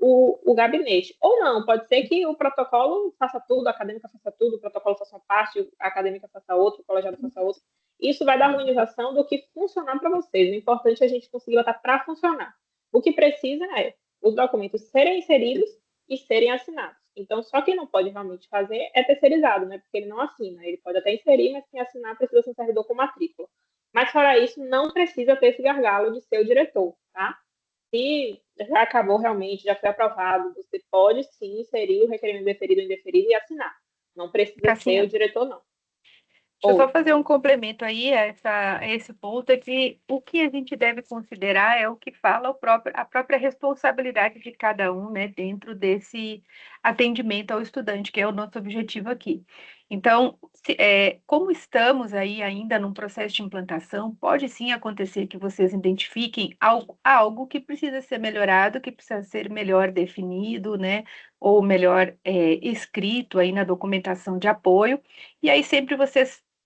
o gabinete. Ou não, pode ser que o protocolo faça tudo, a acadêmica faça tudo, o protocolo faça uma parte, a acadêmica faça outra, o colegiado faça outra. Isso vai dar harmonização do que funcionar para vocês. O importante é a gente conseguir botar para funcionar. O que precisa é os documentos serem inseridos e serem assinados. Então, só quem não pode realmente fazer é terceirizado, né? Porque ele não assina. Ele pode até inserir, mas quem assinar precisa ser um servidor com matrícula. Mas, fora isso, não precisa ter esse gargalo de ser o diretor, tá? Se já acabou realmente, já foi aprovado, você pode sim inserir o requerimento deferido ou indeferido e assinar. Não precisa Cassinha, ser o diretor, não. deixa eu só Ou, fazer um complemento aí a esse ponto, é que o que a gente deve considerar é o que fala a própria responsabilidade de cada um, né, dentro desse atendimento ao estudante, que é o nosso objetivo aqui. Então, como estamos aí ainda num processo de implantação, pode sim acontecer que vocês identifiquem algo que precisa ser melhorado, que precisa ser melhor definido, né, ou melhor escrito aí na documentação de apoio, e aí sempre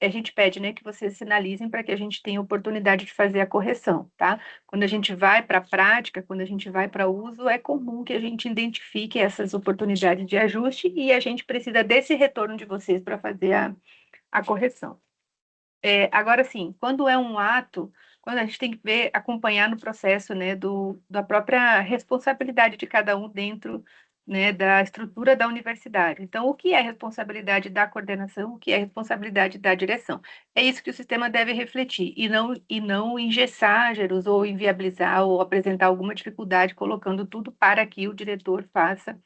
a gente pede, né, que vocês sinalizem para que a gente tenha oportunidade de fazer a correção, tá? Quando a gente vai para a prática, quando a gente vai para o uso, é comum que a gente identifique essas oportunidades de ajuste e a gente precisa desse retorno de vocês para fazer a correção. Agora, sim, quando é um ato, quando a gente tem que ver, acompanhar no processo, né, da própria responsabilidade de cada um dentro, né, da estrutura da universidade. Então, o que é responsabilidade da coordenação, o que é responsabilidade da direção? É isso que o sistema deve refletir, e não engessar ou inviabilizar ou apresentar alguma dificuldade, colocando tudo para que o diretor faça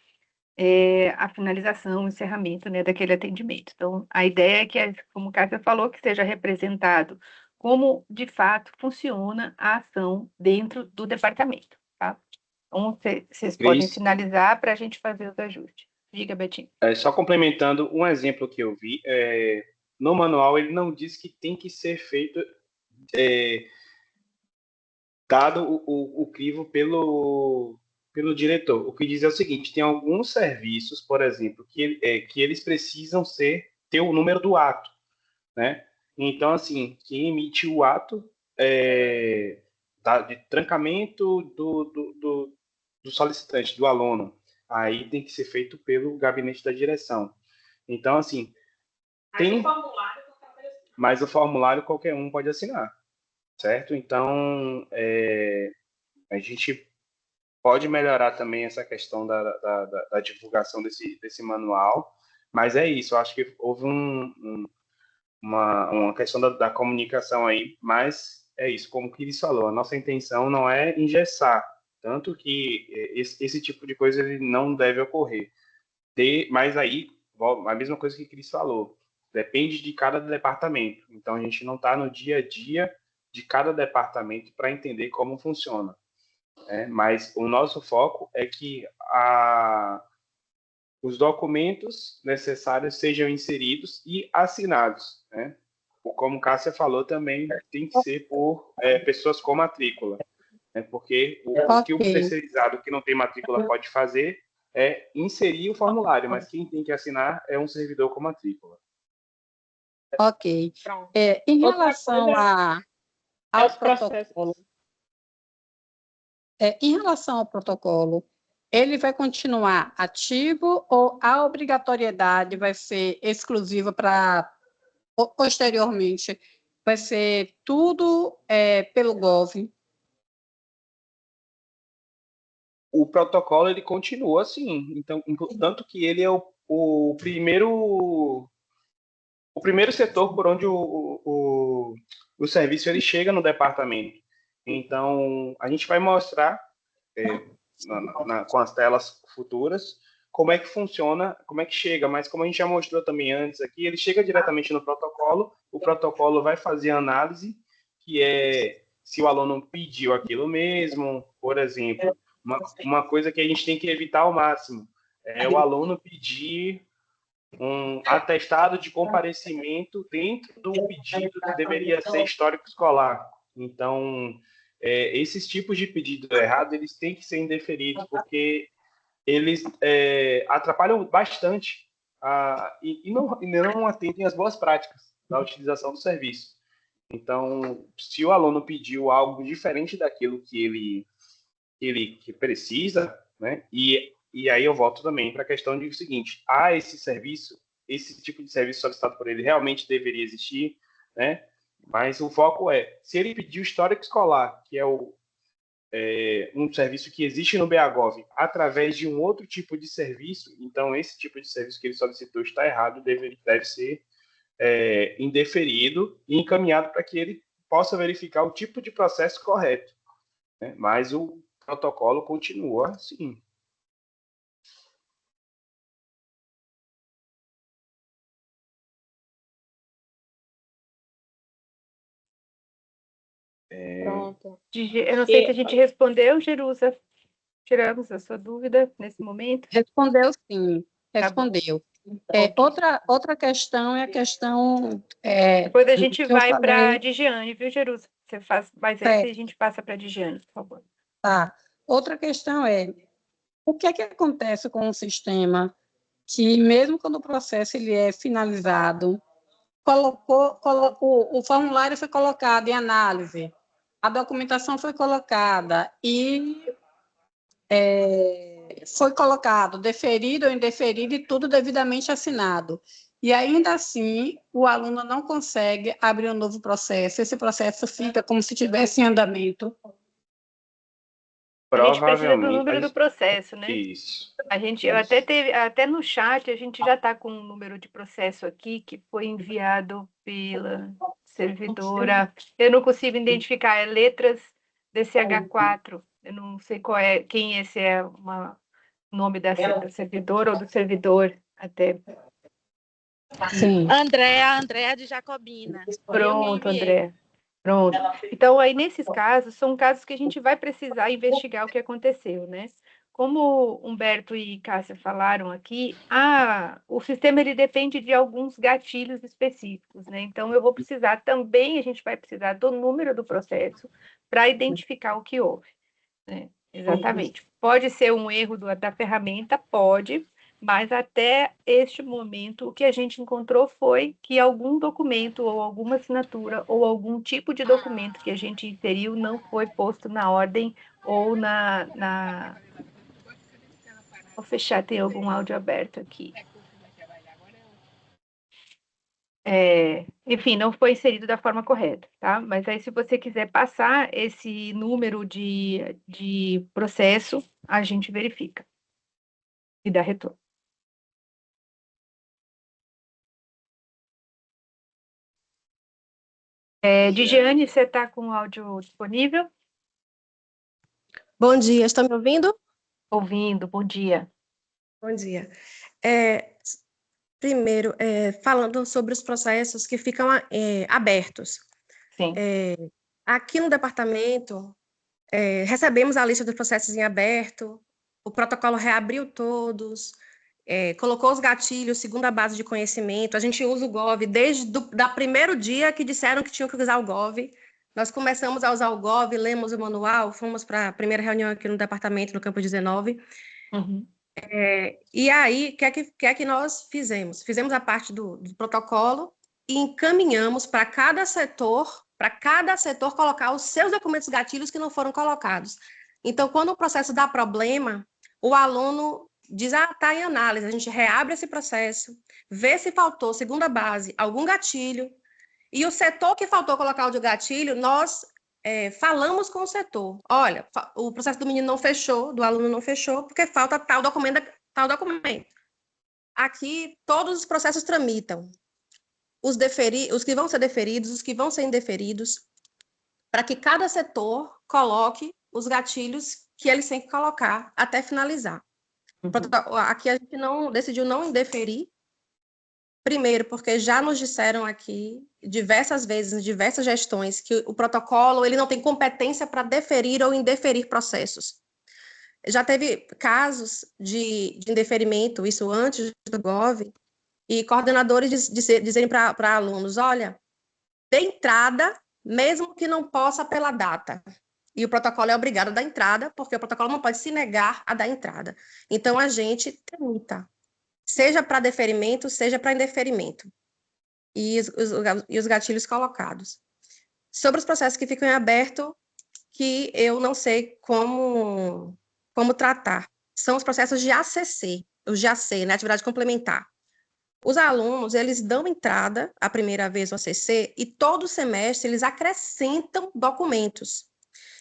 a finalização, o encerramento, né, daquele atendimento. Então, a ideia é que, como a Cássia falou, que seja representado como, de fato, funciona a ação dentro do departamento, tá? Então, vocês podem Cris, finalizar para a gente fazer os ajustes. Diga, Betinho. só complementando um exemplo que eu vi, no manual ele não diz que tem que ser feito dado o crivo pelo diretor. O que diz é o seguinte: tem alguns serviços, por exemplo, que eles precisam ter o número do ato, né? Então, assim, quem emite o ato de trancamento do solicitante, do aluno, aí tem que ser feito pelo gabinete da direção. Então, assim, mas o formulário qualquer um pode assinar, certo? Então, a gente pode melhorar também essa questão da divulgação desse manual, mas é isso, eu acho que houve uma questão da comunicação aí, mas é isso, como o Cris falou, a nossa intenção não é engessar, tanto que esse tipo de coisa ele não deve ocorrer. Mas aí, a mesma coisa que o Cris falou, depende de cada departamento, então a gente não está no dia a dia de cada departamento para entender como funciona. Mas o nosso foco é que os documentos necessários sejam inseridos e assinados, né? Como Cássia falou, também tem que ser por pessoas com matrícula, né? Porque o que o Ok, terceirizado que não tem matrícula pode fazer é inserir o formulário, mas quem tem que assinar é um servidor com matrícula. ok. pronto. Em Outra relação coisa é ao os processos. protocolo, em relação ao protocolo, ele vai continuar ativo ou a obrigatoriedade vai ser exclusiva para posteriormente? Vai ser tudo pelo GOV? O protocolo ele continua assim, então tanto que ele é o primeiro setor por onde o serviço ele chega no departamento. Então, a gente vai mostrar com as telas futuras, como é que funciona, como é que chega, mas como a gente já mostrou também antes aqui, ele chega diretamente no protocolo, o protocolo vai fazer a análise, que é se o aluno pediu aquilo mesmo, por exemplo, uma coisa que a gente tem que evitar ao máximo, é o aluno pedir um atestado de comparecimento dentro do pedido que deveria ser histórico escolar. Então, esses tipos de pedido errado, eles têm que ser indeferidos, porque eles atrapalham bastante e não atendem às boas práticas da utilização do serviço. Então, se o aluno pediu algo diferente daquilo que ele precisa, né? E aí eu volto também para a questão de o seguinte: esse tipo de serviço solicitado por ele realmente deveria existir, né? Mas o foco se ele pediu histórico escolar, que é um serviço que existe no BAGOV, através de um outro tipo de serviço, então esse tipo de serviço que ele solicitou está errado, deve ser indeferido e encaminhado para que ele possa verificar o tipo de processo correto, né? Mas o protocolo continua assim. Pronto. Eu não sei se a gente respondeu, Jerusa. Tiramos a sua dúvida nesse momento. Respondeu sim, Tá respondeu. Ok. Outra questão é a questão... Depois a gente que eu vai para a falei. Digiane, viu, Jerusa? Você faz mais essa e a gente passa para a Digiane, por favor. Tá. Outra questão é, o que é que acontece com o sistema que, mesmo quando o processo ele é finalizado, o formulário foi colocado em análise, a documentação foi colocada e foi colocado deferido ou indeferido e tudo devidamente assinado. E ainda assim, o aluno não consegue abrir um novo processo, esse processo fica como se estivesse em andamento. A gente precisa do Provavelmente. número do processo, né? Isso. Eu até no chat, a gente já está com um número de processo aqui que foi enviado pela servidora. Eu não consigo identificar, é letras DCH4. Eu não sei quem esse é o nome da servidora ou do servidor até. Sim. Andréa de Jacobina. Pronto, André. Pronto. Então, aí, nesses casos, são casos que a gente vai precisar investigar o que aconteceu, né? Como Humberto e Cássia falaram aqui, o sistema ele depende de alguns gatilhos específicos, né? Então, eu vou precisar também, a gente vai precisar do número do processo para identificar o que houve, né? Exatamente. Pode ser um erro da ferramenta, pode, mas até este momento, o que a gente encontrou foi que algum documento ou alguma assinatura ou algum tipo de documento que a gente inseriu não foi posto na ordem ou Vou fechar, tem algum áudio aberto aqui. Enfim, não foi inserido da forma correta, tá? Mas aí, se você quiser passar esse número de processo, a gente verifica e dá retorno. Digiane, você está com o áudio disponível? Bom dia, estão me ouvindo? Ouvindo, bom dia. Bom dia. Primeiro, falando sobre os processos que ficam abertos. Sim. Aqui no departamento, recebemos a lista dos processos em aberto, o protocolo reabriu todos, colocou os gatilhos segundo a base de conhecimento, a gente usa o Gov desde o primeiro dia que disseram que tinham que usar o Gov. Nós começamos a usar o Gov, lemos o manual, fomos para a primeira reunião aqui no departamento, no Campo 19. Uhum. E aí, o que é que nós fizemos? Fizemos a parte do protocolo e encaminhamos para cada setor colocar os seus documentos gatilhos que não foram colocados. Então, quando o processo dá problema, o aluno diz, está em análise, a gente reabre esse processo, vê se faltou, segundo a base, algum gatilho, e o setor que faltou colocar o gatilho, nós falamos com o setor. Olha, o processo do menino não fechou, do aluno não fechou, porque falta tal documento. Aqui, todos os processos tramitam. Os que vão ser deferidos, os que vão ser indeferidos, para que cada setor coloque os gatilhos que eles têm que colocar até finalizar. Aqui a gente decidiu não indeferir, primeiro, porque já nos disseram aqui diversas vezes, em diversas gestões, que o protocolo ele não tem competência para deferir ou indeferir processos. Já teve casos de indeferimento, isso antes do GOV, e coordenadores dizerem para alunos, olha, dê entrada, mesmo que não possa pela data. E o protocolo é obrigado a dar entrada, porque o protocolo não pode se negar a dar entrada. Então, a gente tramita, seja para deferimento, seja para indeferimento. E os gatilhos colocados. Sobre os processos que ficam em aberto, que eu não sei como tratar. São os processos de ACC, os de AC, né, atividade complementar. Os alunos, eles dão entrada a primeira vez no ACC e todo semestre eles acrescentam documentos.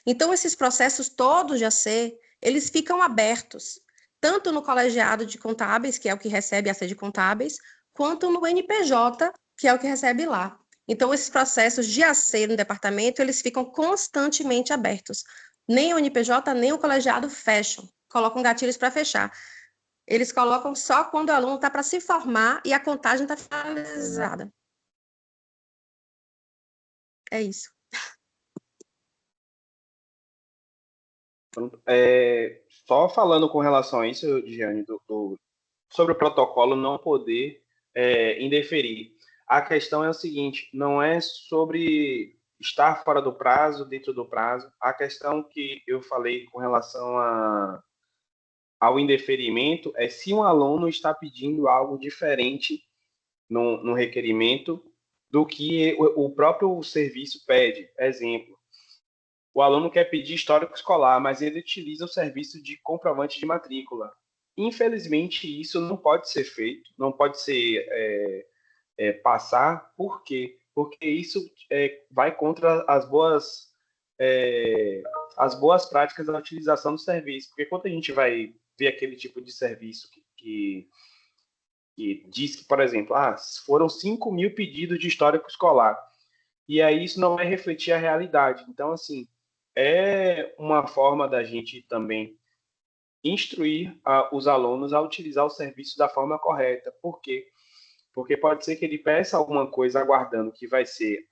Então, esses processos todos de AC, eles ficam abertos, tanto no colegiado de contábeis, que é o que recebe AC de contábeis, quanto no NPJ, que é o que recebe lá. Então, esses processos de AC no departamento, eles ficam constantemente abertos. Nem o NPJ, nem o colegiado fecham, colocam gatilhos para fechar. Eles colocam só quando o aluno está para se formar e a contagem está finalizada. É isso. Só falando com relação a isso, Giane, sobre o protocolo não poder indeferir. A questão é o seguinte, não é sobre estar fora do prazo, dentro do prazo. A questão que eu falei com relação ao indeferimento é se um aluno está pedindo algo diferente no requerimento do que o próprio serviço pede. Exemplo, o aluno quer pedir histórico escolar, mas ele utiliza o serviço de comprovante de matrícula. Infelizmente, isso não pode ser feito, não pode ser passar. Por quê? Porque isso vai contra as boas práticas da utilização do serviço. Porque quando a gente vai ver aquele tipo de serviço que diz que, por exemplo, foram 5.000 pedidos de histórico escolar, e aí isso não vai refletir a realidade. Então, assim, é uma forma da gente também instruir os alunos a utilizar o serviço da forma correta. Por quê? Porque pode ser que ele peça alguma coisa aguardando que vai ser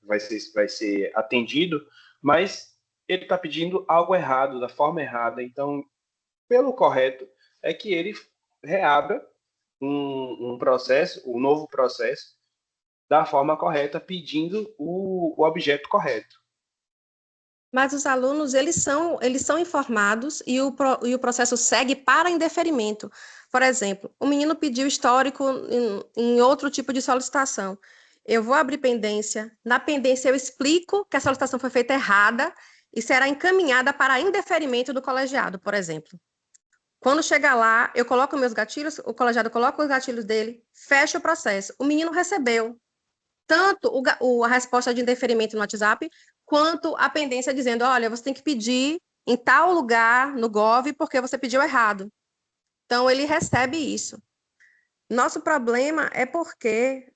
vai ser atendido, mas ele está pedindo algo errado, da forma errada. Então, pelo correto é que ele reabra um novo processo da forma correta, pedindo o objeto correto. Mas os alunos, eles são informados e o processo segue para indeferimento. Por exemplo, o menino pediu histórico em outro tipo de solicitação. Eu vou abrir pendência. Na pendência, eu explico que a solicitação foi feita errada e será encaminhada para indeferimento do colegiado, por exemplo. Quando chegar lá, eu coloco meus gatilhos, o colegiado coloca os gatilhos dele, fecha o processo. O menino recebeu tanto a resposta de indeferimento no WhatsApp, quanto a pendência dizendo, olha, você tem que pedir em tal lugar, no Gov, porque você pediu errado. Então, ele recebe isso. Nosso problema é porque,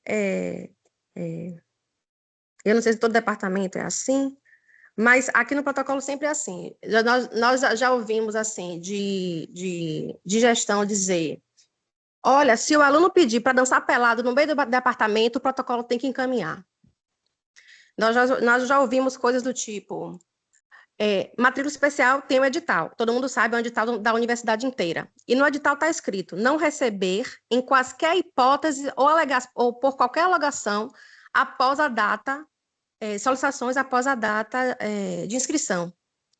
eu não sei se todo departamento é assim, mas aqui no protocolo sempre é assim. Nós já ouvimos, assim, de gestão dizer, olha, se o aluno pedir para dançar pelado no meio do departamento, o protocolo tem que encaminhar. Nós já ouvimos coisas do tipo, matrícula especial tem um edital, todo mundo sabe, é um edital da universidade inteira. E no edital está escrito, não receber em quaisquer hipótese ou por qualquer alegação após a data, solicitações após a data de inscrição.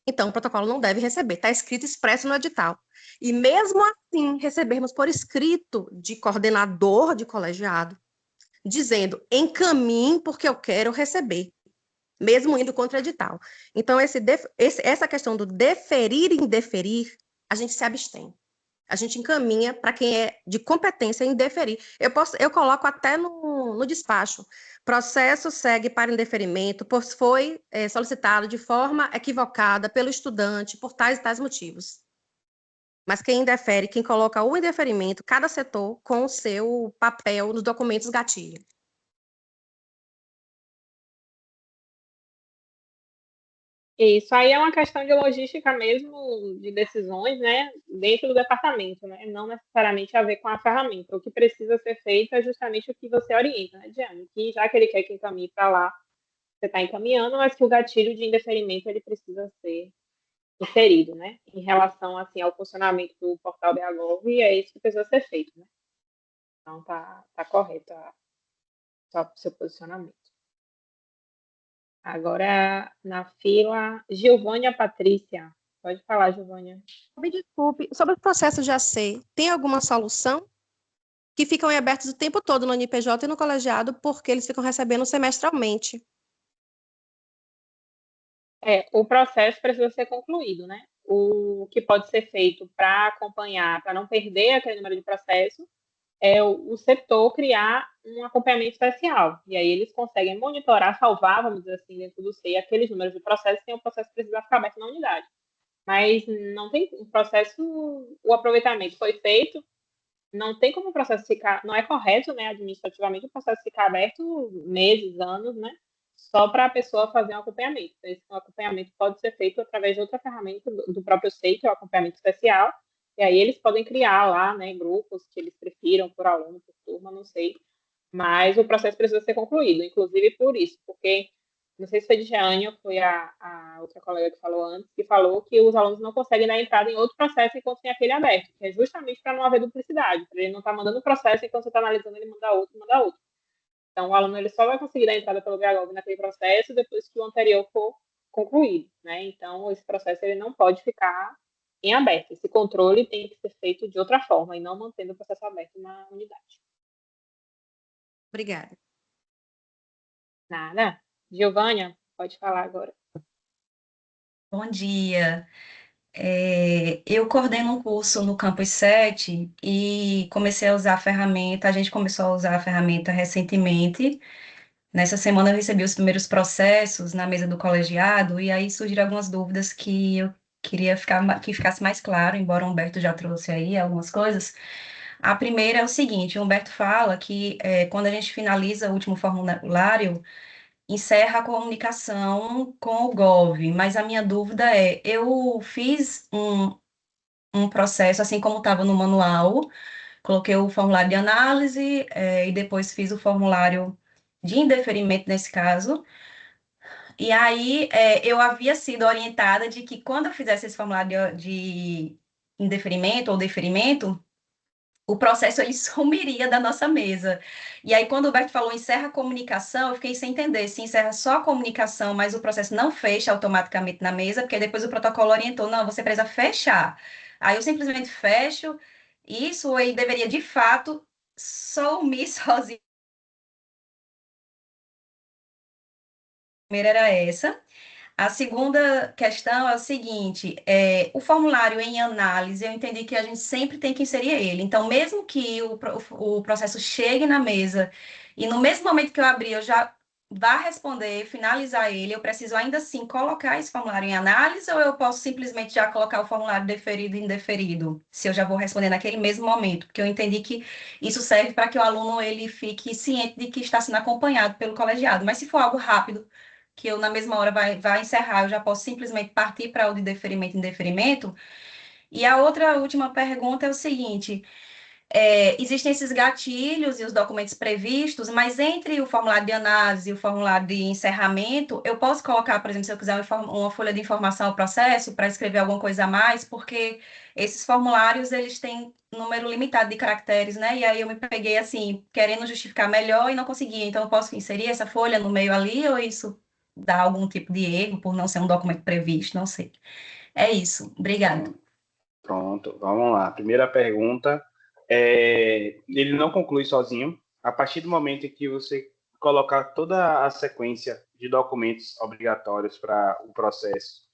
Então, o protocolo não deve receber, está escrito expresso no edital. E mesmo assim, recebermos por escrito de coordenador de colegiado, dizendo, encaminhe porque eu quero receber, mesmo indo contra o edital. Então, essa questão do deferir e indeferir, a gente se abstém. A gente encaminha para quem é de competência em deferir. Eu coloco até no despacho. Processo segue para indeferimento, pois foi solicitado de forma equivocada pelo estudante por tais e tais motivos. Mas quem indefere, quem coloca o indeferimento, cada setor com o seu papel nos documentos gatilho. Isso aí é uma questão de logística mesmo, de decisões, né, dentro do departamento, né, não necessariamente a ver com a ferramenta. O que precisa ser feito é justamente o que você orienta, né, Diane? Que já que ele quer que encaminhe para lá, você está encaminhando, mas que o gatilho de indeferimento ele precisa ser inserido, né, em relação assim ao funcionamento do portal BHGov, e é isso que precisa ser feito, né? Então tá correto seu posicionamento. Agora, na fila, Giovânia Patrícia. Pode falar, Giovânia. Me desculpe, sobre o processo de AC, tem alguma solução que ficam em abertos o tempo todo no NPJ e no colegiado, porque eles ficam recebendo semestralmente? O processo precisa ser concluído, né? O que pode ser feito para acompanhar, para não perder aquele número de processo, é o setor criar um acompanhamento especial. E aí eles conseguem monitorar, salvar, vamos dizer assim, dentro do SEI, aqueles números de processo sem o processo precisar ficar aberto na unidade. Mas não tem o processo, o aproveitamento foi feito, não tem como o processo ficar, não é correto, né, administrativamente, o processo ficar aberto meses, anos, né, só para a pessoa fazer um acompanhamento. Esse acompanhamento pode ser feito através de outra ferramenta do próprio SEI, que é o acompanhamento especial, e aí eles podem criar lá, né, grupos que eles prefiram, por aluno, por turma, não sei, mas o processo precisa ser concluído, inclusive por isso, porque não sei se foi de Jeane ou foi a outra colega que falou antes, que falou que os alunos não conseguem dar entrada em outro processo enquanto tem aquele aberto, que é justamente para não haver duplicidade, para ele não estar mandando o processo enquanto você está analisando, ele manda outro, manda outro. Então, o aluno ele só vai conseguir dar entrada pelo BHGov naquele processo depois que o anterior for concluído, né? Então, esse processo ele não pode ficar em aberto. Esse controle tem que ser feito de outra forma e não mantendo o processo aberto na unidade. Obrigada. Nada. Giovânia, pode falar agora. Bom dia. Eu coordeno um curso no Campus 7 e comecei a usar a ferramenta. A gente começou a usar a ferramenta recentemente. Nessa semana eu recebi os primeiros processos na mesa do colegiado e aí surgiram algumas dúvidas que eu queria que ficasse mais claro, embora o Humberto já trouxe aí algumas coisas. A primeira é o seguinte: o Humberto fala que quando a gente finaliza o último formulário, encerra a comunicação com o Gov, mas a minha dúvida é, eu fiz um processo, assim como estava no manual, coloquei o formulário de análise, e depois fiz o formulário de indeferimento nesse caso, e aí eu havia sido orientada de que quando eu fizesse esse formulário de indeferimento ou deferimento, o processo ele sumiria da nossa mesa. E aí, quando o Berto falou encerra a comunicação, eu fiquei sem entender se encerra só a comunicação, mas o processo não fecha automaticamente na mesa, porque depois o protocolo orientou, não, você precisa fechar. Aí eu simplesmente fecho isso, ele deveria, de fato, sumir sozinho. A primeira era essa. A segunda questão é o seguinte: o formulário em análise, eu entendi que a gente sempre tem que inserir ele. Então, mesmo que o processo chegue na mesa e no mesmo momento que eu abrir, eu já vá responder, finalizar ele, eu preciso ainda assim colocar esse formulário em análise ou eu posso simplesmente já colocar o formulário deferido e indeferido, se eu já vou responder naquele mesmo momento? Porque eu entendi que isso serve para que o aluno ele fique ciente de que está sendo acompanhado pelo colegiado. Mas se for algo rápido, que eu na mesma hora vai encerrar, eu já posso simplesmente partir para o de deferimento e indeferimento. E a outra última pergunta é o seguinte: existem esses gatilhos e os documentos previstos, mas entre o formulário de análise e o formulário de encerramento, eu posso colocar, por exemplo, se eu quiser uma folha de informação ao processo para escrever alguma coisa a mais, porque esses formulários, eles têm número limitado de caracteres, né? E aí eu me peguei, assim, querendo justificar melhor e não conseguia. Então, eu posso inserir essa folha no meio ali ou isso dá algum tipo de erro por não ser um documento previsto? Não sei. É isso. Obrigada. Pronto, vamos lá. Primeira pergunta. Ele não conclui sozinho. A partir do momento em que você colocar toda a sequência de documentos obrigatórios para o processo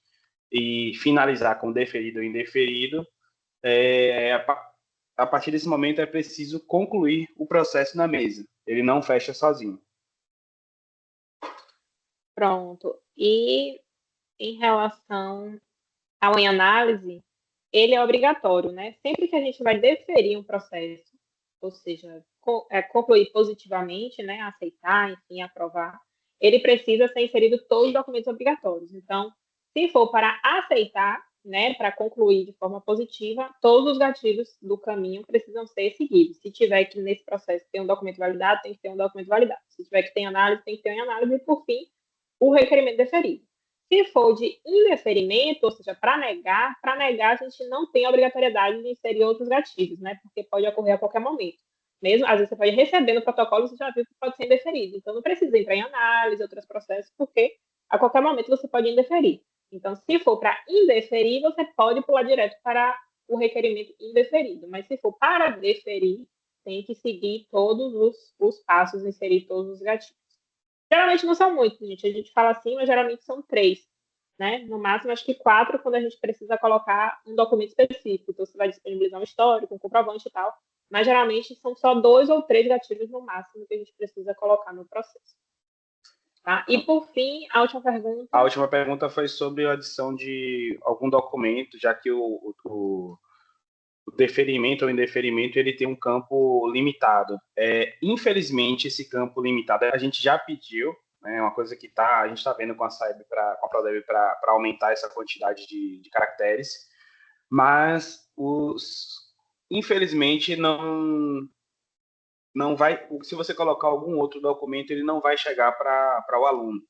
e finalizar com deferido ou indeferido, a partir desse momento é preciso concluir o processo na mesa. Ele não fecha sozinho. Pronto. E em relação ao em análise, ele é obrigatório, né? Sempre que a gente vai deferir um processo, ou seja, concluir positivamente, né? Aceitar, enfim, aprovar, ele precisa ser inserido todos os documentos obrigatórios. Então, Se for para aceitar, né, para concluir de forma positiva, todos os gatilhos do caminho precisam ser seguidos. Se tiver que, nesse processo, ter um documento validado, tem que ter um documento validado. Se tiver que ter análise, tem que ter uma análise. E, por fim, o requerimento deferido. Se for de indeferimento, ou seja, para negar a gente não tem a obrigatoriedade de inserir outros gatilhos, né? Porque pode ocorrer a qualquer momento. Mesmo, às vezes, você pode receber no protocolo, você já viu que pode ser indeferido. Então, não precisa entrar em análise, outros processos, porque a qualquer momento você pode indeferir. Então, se for para indeferir, você pode pular direto para o requerimento indeferido. Mas se for para deferir, tem que seguir todos os passos, inserir todos os gatilhos. Geralmente não são muitos, gente. A gente fala assim, mas geralmente são 3. Né? No máximo, acho que 4 quando a gente precisa colocar um documento específico. Então, você vai disponibilizar um histórico, um comprovante e tal. Mas, geralmente, são só 2 ou 3 gatilhos no máximo que a gente precisa colocar no processo. Tá? E, por fim, a última pergunta. A última pergunta foi sobre a adição de algum documento, já que o deferimento ou indeferimento ele tem um campo limitado. Infelizmente, esse campo limitado a gente já pediu, né, uma coisa que a gente está vendo com a SAIB, com a Prodeb, para aumentar essa quantidade de caracteres, mas infelizmente não vai, se você colocar algum outro documento, ele não vai chegar para o aluno.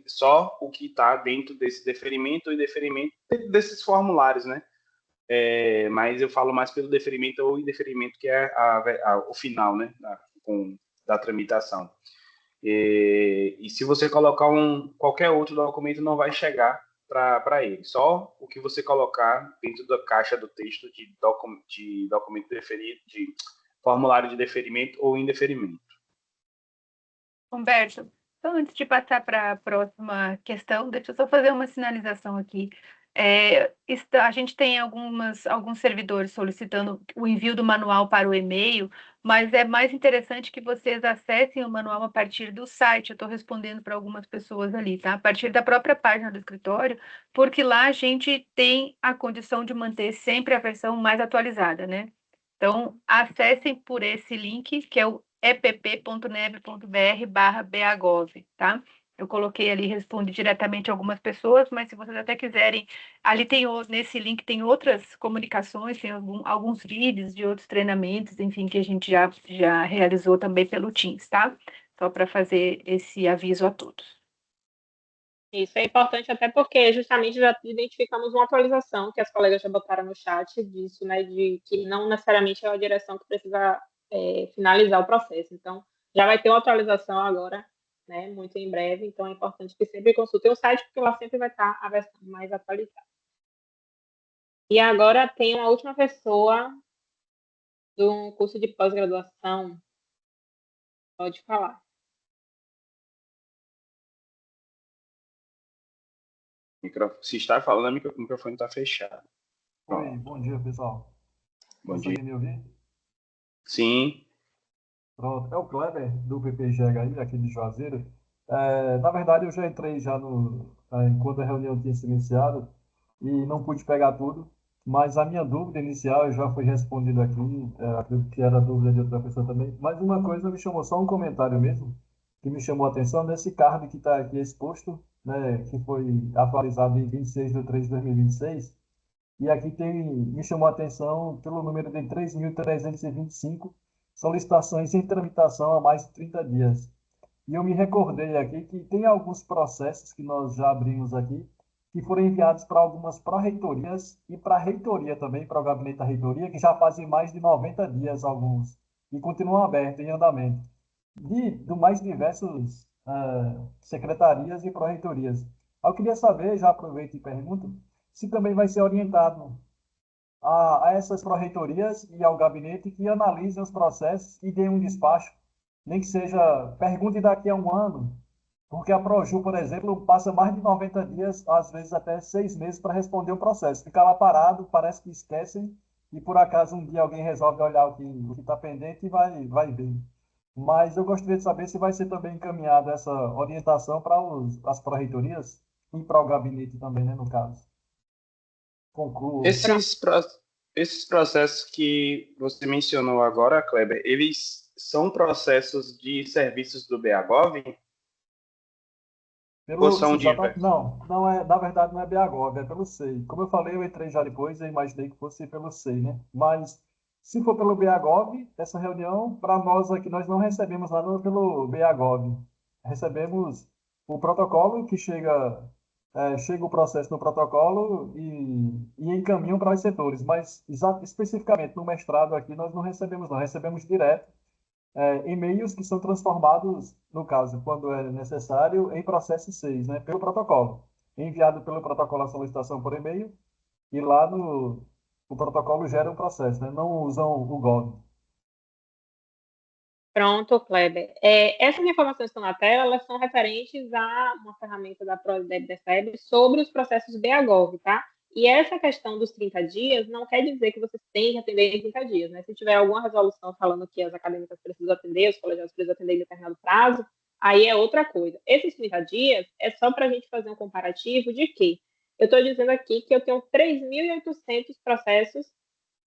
Só o que está dentro desse deferimento e deferimento desses formulários, né? Mas eu falo mais pelo deferimento ou indeferimento, que é o final, né? Da tramitação. E se você colocar qualquer outro documento, não vai chegar para ele. Só o que você colocar dentro da caixa do texto de documento deferido, de formulário de deferimento ou indeferimento. Humberto, então antes de passar para a próxima questão, deixa eu só fazer uma sinalização aqui. A gente tem alguns servidores solicitando o envio do manual para o e-mail, mas é mais interessante que vocês acessem o manual a partir do site. Eu estou respondendo para algumas pessoas ali, tá? A partir da própria página do escritório, porque lá a gente tem a condição de manter sempre a versão mais atualizada, né? Então, acessem por esse link, que é o epp.neb.br/bagov, tá? Eu coloquei ali, responde diretamente a algumas pessoas, mas se vocês até quiserem, ali nesse link tem outras comunicações, tem alguns vídeos de outros treinamentos, enfim, que a gente já realizou também pelo Teams, tá? Só para fazer esse aviso a todos. Isso é importante até porque justamente já identificamos uma atualização que as colegas já botaram no chat disso, né, de que não necessariamente é a direção que precisa finalizar o processo. Então, já vai ter uma atualização agora, né, muito em breve, então é importante que sempre consultem o site, porque lá sempre vai estar a versão mais atualizada. E agora tem uma última pessoa do curso de pós-graduação. Pode falar. Se está falando, o microfone está fechado. Oi, bom dia, pessoal. Bom dia. Consegue me ouvir? Sim. Pronto, é o Kleber, do PPGHI, aqui de Juazeiro. Na verdade, eu já entrei enquanto a reunião tinha se iniciado e não pude pegar tudo, mas a minha dúvida inicial já foi respondida aqui, acredito que era a dúvida de outra pessoa também, mas uma coisa me chamou, só um comentário mesmo, que me chamou a atenção nesse card que está aqui exposto, né, que foi atualizado em 26/3/2026, e aqui me chamou a atenção pelo número de 3.325 solicitações em tramitação há mais de 30 dias. E eu me recordei aqui que tem alguns processos que nós já abrimos aqui, que foram enviados para algumas pró-reitorias e para a reitoria também, para o gabinete da reitoria, que já fazem mais de 90 dias alguns, e continuam abertos, em andamento, do mais diversos secretarias e pró-reitorias. Eu queria saber, já aproveito e pergunto, se também vai ser orientado a essas pró-reitorias e ao gabinete que analisem os processos e deem um despacho, nem que seja, pergunte daqui a um ano, porque a Proju, por exemplo, passa mais de 90 dias, às vezes até 6 meses, para responder o processo. Fica lá parado, parece que esquecem, e por acaso um dia alguém resolve olhar o que está pendente e vai ver. Mas eu gostaria de saber se vai ser também encaminhada essa orientação para as pró-reitorias e para o gabinete também, né, no caso. Concluo. Esses processos que você mencionou agora, Kleber, eles são processos de serviços do BAGOV? Pelo, são diversos? não é, na verdade não é BHGov, é pelo SEI. Como eu falei, eu entrei já depois, eu imaginei que fosse pelo SEI, né? Mas se for pelo BHGov, essa reunião, para nós aqui, nós não recebemos nada pelo BHGov. Recebemos o protocolo que chega o processo no protocolo e encaminham para os setores, mas especificamente no mestrado aqui nós não recebemos, não, recebemos direto e-mails que são transformados, no caso, quando é necessário, em processo 6, né, pelo protocolo. Enviado pelo protocolo a solicitação por e-mail e lá o protocolo gera um processo, né, não usam o Gov. Pronto, Kleber. Essas informações que estão na tela, elas são referentes a uma ferramenta da ProDebDefeb sobre os processos BHGov, tá? E essa questão dos 30 dias não quer dizer que você tem que atender em 30 dias, né? Se tiver alguma resolução falando que as acadêmicas precisam atender, os colegiados precisam atender em determinado prazo, aí é outra coisa. Esses 30 dias é só para a gente fazer um comparativo de que eu estou dizendo aqui que eu tenho 3.800 processos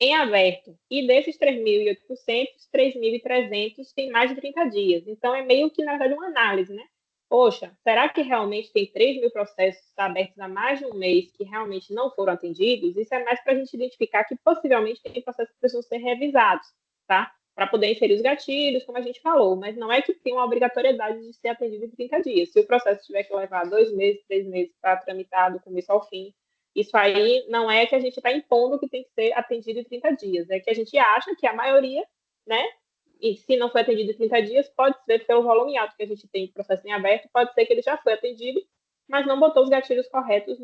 em aberto. E desses 3.800, 3.300 tem mais de 30 dias. Então, é meio que, na verdade, uma análise, né? Poxa, será que realmente tem 3.000 processos abertos há mais de um mês que realmente não foram atendidos? Isso é mais para a gente identificar que possivelmente tem processos que precisam ser revisados, tá? Para poder inserir os gatilhos, como a gente falou, mas não é que tem uma obrigatoriedade de ser atendido em 30 dias. Se o processo tiver que levar 2 meses, 3 meses para tramitar do começo ao fim, isso aí não é que a gente está impondo que tem que ser atendido em 30 dias, é que a gente acha que a maioria, né? E se não foi atendido em 30 dias, pode ser pelo volume alto que a gente tem de processo em aberto, pode ser que ele já foi atendido, mas não botou os gatilhos corretos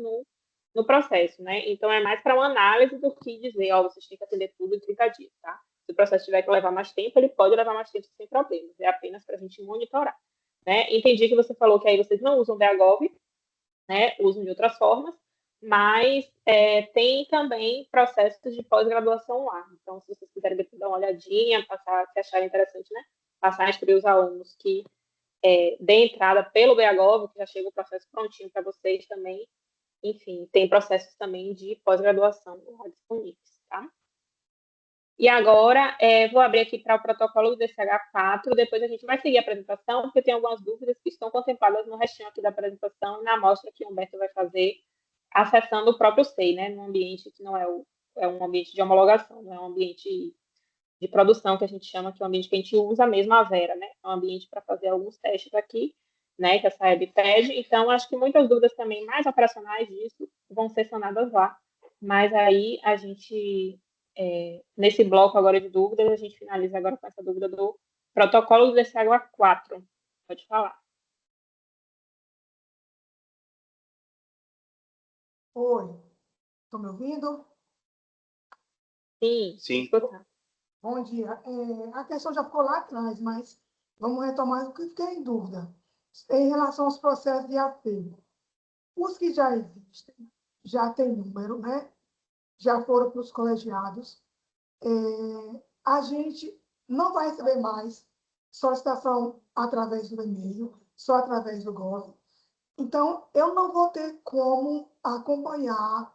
no processo, né? Então é mais para uma análise do que dizer, ó, vocês têm que atender tudo em 30 dias, tá? Se o processo tiver que levar mais tempo, ele pode levar mais tempo sem problemas, é apenas para a gente monitorar, né? Entendi que você falou que aí vocês não usam BHGov, né? Usam de outras formas, mas tem também processos de pós-graduação lá. Então, se vocês quiserem depois dar uma olhadinha, passar, se acharem interessante, né? Passar a instruir os alunos que dê entrada pelo BHGov, que já chega o processo prontinho para vocês também. Enfim, tem processos também de pós-graduação lá disponíveis, tá? E agora, vou abrir aqui para o protocolo do DCH4, depois a gente vai seguir a apresentação, porque tem algumas dúvidas que estão contempladas no restinho aqui da apresentação, na amostra que o Humberto vai fazer, acessando o próprio SEI, né, num ambiente que não é um ambiente de homologação, não é um ambiente de produção que a gente chama, que é um ambiente que a gente usa mesmo a Vera, né, é um ambiente para fazer alguns testes aqui, né, que a SAEB pede, então acho que muitas dúvidas também mais operacionais disso vão ser sanadas lá, mas aí a gente, nesse bloco agora de dúvidas, a gente finaliza agora com essa dúvida do protocolo do DCH4, pode falar. Oi, estão me ouvindo? Sim, Sim. Bom dia. A questão já ficou lá atrás, mas vamos retomar o que fiquei em dúvida. Em relação aos processos de apego. Os que já existem, já tem número, né? Já foram para os colegiados. A gente não vai receber mais solicitação através do e-mail, só através do Gov. Então, eu não vou ter como acompanhar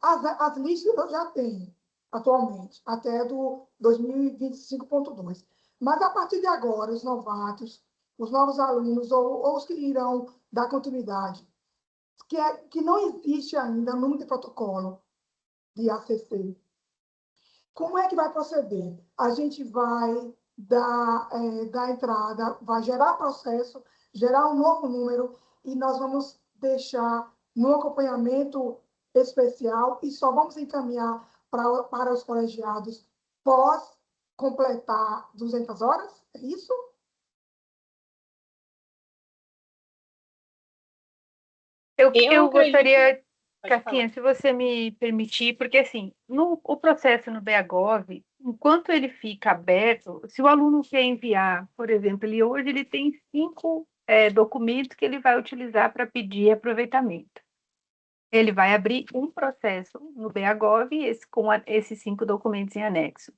as listas que eu já tenho atualmente, até do 2025.2. Mas, a partir de agora, os novatos, os novos alunos ou os que irão dar continuidade, que não existe ainda número de protocolo de ACC, como é que vai proceder? A gente vai dar entrada, vai gerar processo, gerar um novo número e nós vamos deixar no acompanhamento especial e só vamos encaminhar para os colegiados pós completar 200 horas? É isso? Eu gostaria, Pode Cassinha, se você me permitir, porque assim, o processo no BHGov, enquanto ele fica aberto, se o aluno quer enviar, por exemplo, hoje ele tem 5 documentos que ele vai utilizar para pedir aproveitamento. Ele vai abrir um processo no BHGov com esses 5 documentos em anexo.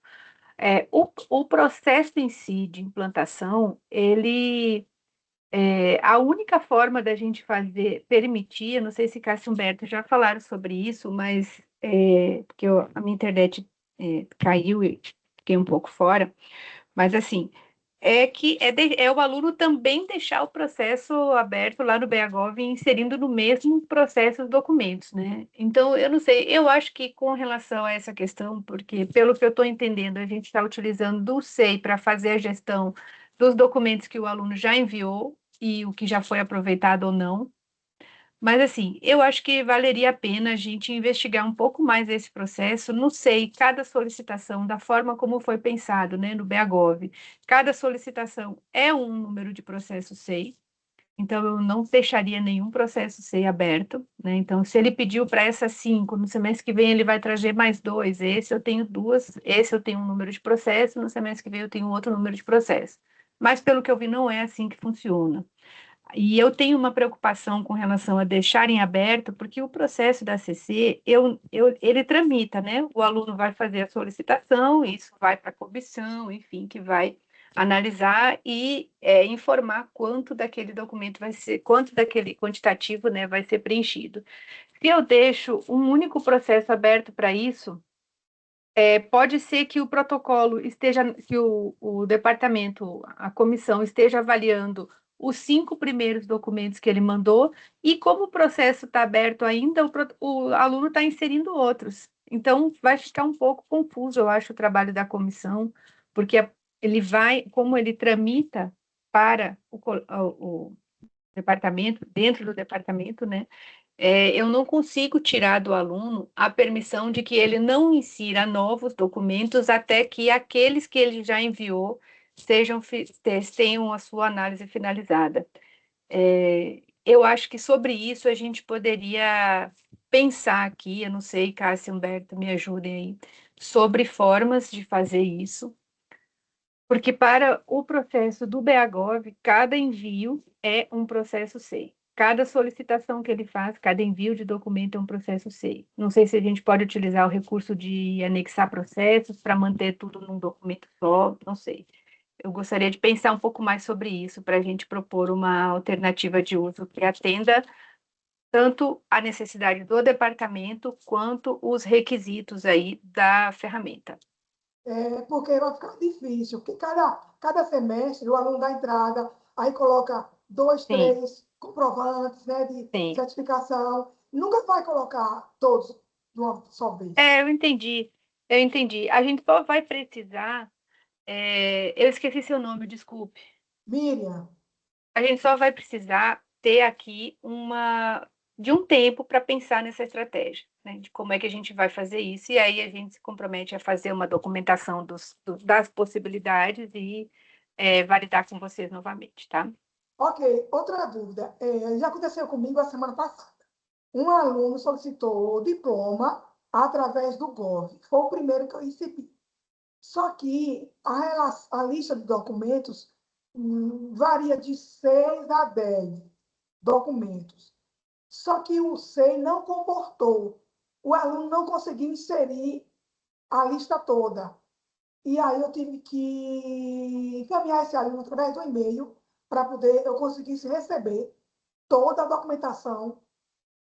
O processo em si de implantação, a única forma da gente permitir, eu não sei se Cássio e Humberto já falaram sobre isso, mas porque a minha internet caiu e fiquei um pouco fora, mas assim, é que é o aluno também deixar o processo aberto lá no BHGov e inserindo no mesmo processo os documentos, né? Então, eu não sei, eu acho que com relação a essa questão, porque pelo que eu estou entendendo, a gente está utilizando do SEI para fazer a gestão dos documentos que o aluno já enviou e o que já foi aproveitado ou não. Mas, assim, eu acho que valeria a pena a gente investigar um pouco mais esse processo. Não sei, cada solicitação, da forma como foi pensado, né, no BHGov, cada solicitação é um número de processo SEI, então eu não deixaria nenhum processo SEI aberto, né? Então, se ele pediu para essas 5, no semestre que vem ele vai trazer mais 2, esse eu tenho 2, esse eu tenho um número de processo, no semestre que vem eu tenho outro número de processo. Mas, pelo que eu vi, não é assim que funciona. E eu tenho uma preocupação com relação a deixarem aberto, porque o processo da CC, ele tramita, né? O aluno vai fazer a solicitação, isso vai para a comissão, enfim, que vai analisar e informar quanto daquele documento vai ser, quanto daquele quantitativo, né, vai ser preenchido. Se eu deixo um único processo aberto para isso, pode ser que o protocolo esteja, que o departamento, a comissão esteja avaliando os 5 primeiros documentos que ele mandou, e como o processo está aberto ainda, o aluno está inserindo outros. Então, vai ficar um pouco confuso, eu acho, o trabalho da comissão, porque ele vai, como ele tramita para o departamento, dentro do departamento, né? Eu não consigo tirar do aluno a permissão de que ele não insira novos documentos até que aqueles que ele já enviou tenham a sua análise finalizada. Eu acho que sobre isso a gente poderia pensar aqui, eu não sei, Cássia e Humberto, me ajudem aí, sobre formas de fazer isso, porque para o processo do BHGov, cada envio é um processo SEI. Cada solicitação que ele faz, cada envio de documento é um processo SEI. Não sei se a gente pode utilizar o recurso de anexar processos para manter tudo num documento só, não sei. Eu gostaria de pensar um pouco mais sobre isso, para a gente propor uma alternativa de uso que atenda tanto a necessidade do departamento, quanto os requisitos aí da ferramenta. Porque vai ficar difícil, porque cada semestre o aluno dá entrada, aí coloca 2, Sim. 3 comprovantes, né, de Sim. certificação, nunca vai colocar todos de uma só vez. Eu entendi. A gente só vai precisar. Eu esqueci seu nome, desculpe. Miriam, A gente só vai precisar ter aqui de um tempo para pensar nessa estratégia, né? De como é que a gente vai fazer isso, e aí a gente se compromete a fazer uma documentação das possibilidades e validar com vocês novamente, tá? ok, outra dúvida, já aconteceu comigo a semana passada. Um aluno solicitou o diploma através do Gov, foi o primeiro que eu recebi. Só que a lista de documentos varia de 6 a 10 documentos. Só que o SEI não comportou. O aluno não conseguiu inserir a lista toda. E aí eu tive que encaminhar esse aluno através do e-mail para poder eu conseguisse receber toda a documentação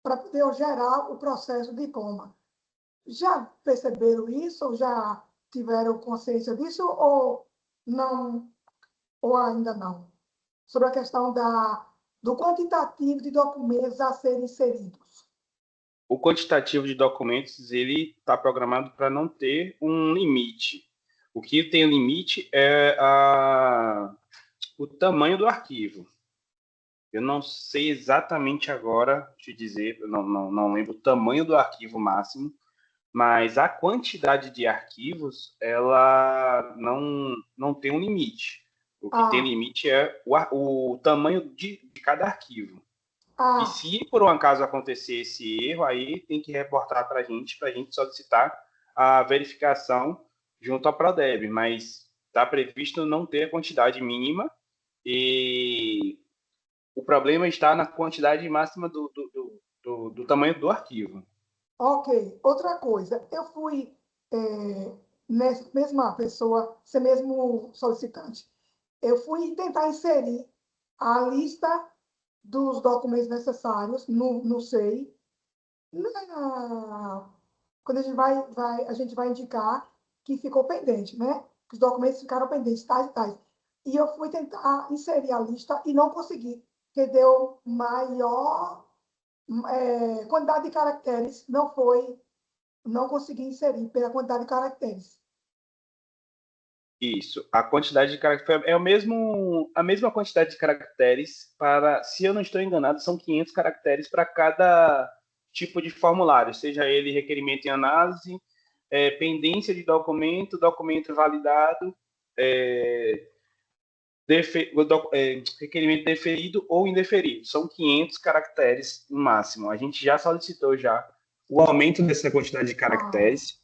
para poder eu gerar o processo de diploma. Já perceberam isso? Ou já tiveram consciência disso? Ou não? Ou ainda não? Sobre a questão do quantitativo de documentos a serem inseridos. O quantitativo de documentos ele está programado para não ter um limite. O que tem limite é o tamanho do arquivo. Eu não sei exatamente agora te dizer, não lembro o tamanho do arquivo máximo, mas a quantidade de arquivos ela não tem um limite. O que tem limite é o tamanho de cada arquivo. E se por um acaso acontecer esse erro, aí tem que reportar para a gente solicitar a verificação junto à Prodeb, mas está previsto não ter a quantidade mínima e o problema está na quantidade máxima do tamanho do arquivo. Ok. Outra coisa, eu fui nessa mesma pessoa, ser mesmo solicitante, eu fui tentar inserir a lista dos documentos necessários no SEI. Quando a gente vai indicar que ficou pendente, né? Que os documentos ficaram pendentes, tais e tais. e eu fui tentar inserir a lista e não consegui, porque deu maior quantidade de caracteres, não consegui inserir pela quantidade de caracteres. Isso. A quantidade de caracteres é a mesma quantidade de caracteres para, se eu não estou enganado, são 500 caracteres para cada tipo de formulário, seja ele requerimento em análise, pendência de documento, documento validado, requerimento deferido ou indeferido. São 500 caracteres no máximo. A gente já solicitou já o aumento dessa quantidade de caracteres,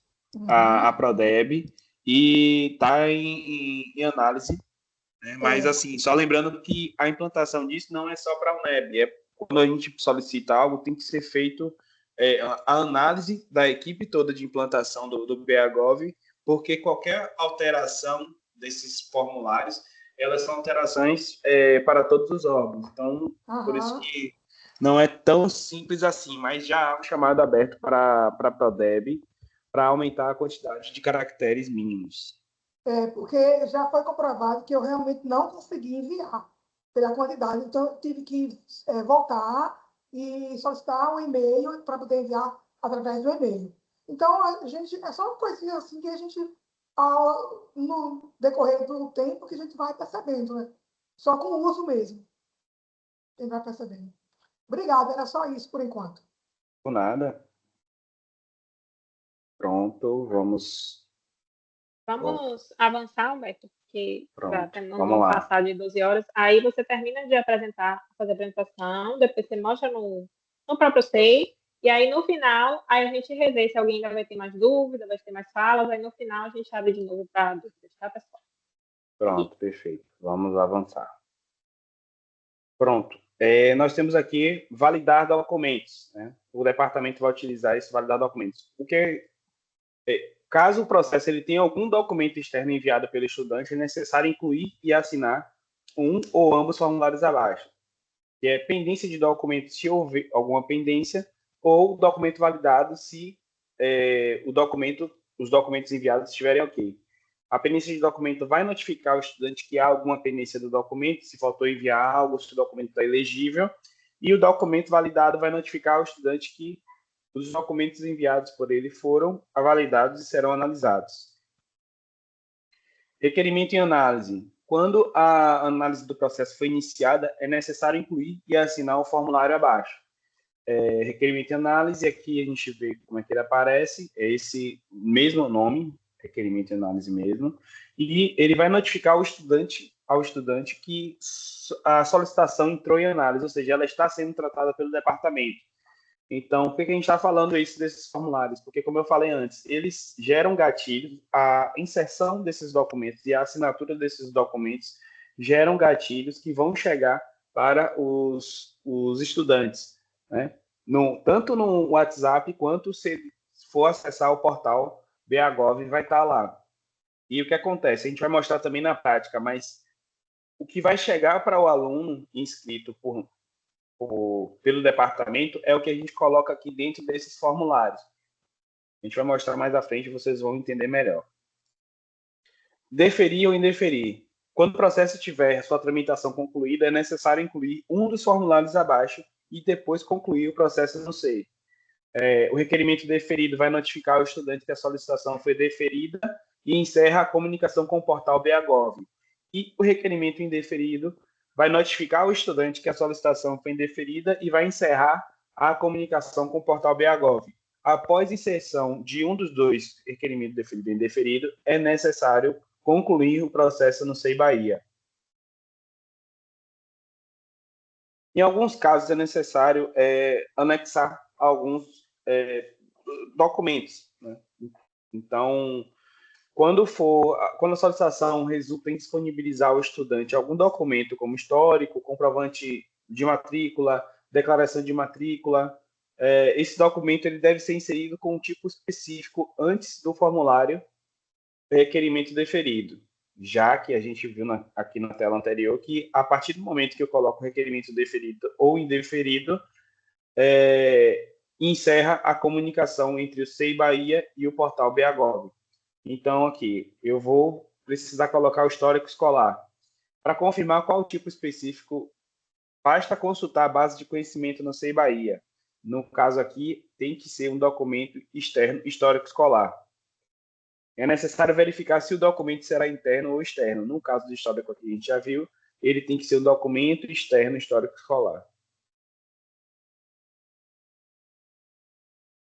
a Prodeb, e está em análise, né? Mas, assim, só lembrando que a implantação disso não é só para a UNEB, quando a gente solicita algo, tem que ser feito a análise da equipe toda de implantação do BAGOV, porque qualquer alteração desses formulários, elas são alterações para todos os órgãos. Então, por isso que não é tão simples assim, mas já há um chamado aberto para a Prodeb, para aumentar a quantidade de caracteres mínimos. Porque já foi comprovado que eu realmente não consegui enviar pela quantidade, então eu tive que voltar e solicitar um e-mail para poder enviar através do e-mail. Então, a gente, é só uma coisinha assim que a gente, no decorrer do tempo, que a gente vai percebendo, né? Só com o uso mesmo. A gente vai percebendo. Obrigada, era só isso por enquanto. Por nada. Pronto, vamos avançar, Humberto, porque vamos lá. Passar de 12 horas. Aí você termina de fazer a apresentação, depois você mostra no próprio SEI, e aí no final, aí a gente revê se alguém ainda vai ter mais dúvidas, vai ter mais falas, aí no final a gente abre de novo para dúvidas, tá, pessoal? Pronto, perfeito. Vamos avançar. Pronto. Nós temos aqui validar documentos, né? O departamento vai utilizar esse validar documentos. Caso o processo ele tenha algum documento externo enviado pelo estudante, é necessário incluir e assinar um ou ambos formulários abaixo, que é pendência de documento se houver alguma pendência, ou documento validado se os documentos enviados estiverem ok. A pendência de documento vai notificar o estudante que há alguma pendência do documento, se faltou enviar algo, se o documento está ilegível, e o documento validado vai notificar o estudante que os documentos enviados por ele foram validados e serão analisados. Requerimento em análise. Quando a análise do processo foi iniciada, é necessário incluir e assinar o formulário abaixo. Requerimento em análise, aqui a gente vê como é que ele aparece, é esse mesmo nome, requerimento em análise mesmo, e ele vai notificar ao estudante que a solicitação entrou em análise, ou seja, ela está sendo tratada pelo departamento. Então, por que a gente está falando isso desses formulários? Porque, como eu falei antes, eles geram gatilhos, a inserção desses documentos e a assinatura desses documentos geram gatilhos que vão chegar para os estudantes, né? Tanto no WhatsApp, quanto se for acessar o portal BAGOV, vai estar lá. E o que acontece? A gente vai mostrar também na prática, mas o que vai chegar para o aluno inscrito pelo departamento é o que a gente coloca aqui dentro desses formulários. A gente vai mostrar mais à frente, vocês vão entender melhor. Deferir ou indeferir. Quando o processo tiver sua tramitação concluída, é necessário incluir um dos formulários abaixo e depois concluir o processo no SEI. O requerimento deferido vai notificar o estudante que a solicitação foi deferida e encerra a comunicação com o portal BAGOV. E o requerimento indeferido vai notificar o estudante que a solicitação foi indeferida e vai encerrar a comunicação com o portal BAGOV. Após inserção de um dos dois, requerimento deferido e indeferido, é necessário concluir o processo no SEI Bahia. Em alguns casos, é necessário anexar alguns documentos, né? Então, quando a solicitação resulta em disponibilizar ao estudante algum documento como histórico, comprovante de matrícula, declaração de matrícula, esse documento ele deve ser inserido com um tipo específico antes do formulário requerimento deferido, já que a gente viu aqui na tela anterior que a partir do momento que eu coloco requerimento deferido ou indeferido, encerra a comunicação entre o SEI Bahia e o portal BAGOV. Então, aqui, eu vou precisar colocar o histórico escolar. Para confirmar qual tipo específico, basta consultar a base de conhecimento no SEI Bahia. No caso aqui, tem que ser um documento externo histórico escolar. É necessário verificar se o documento será interno ou externo. No caso do histórico aqui, a gente já viu, ele tem que ser um documento externo histórico escolar.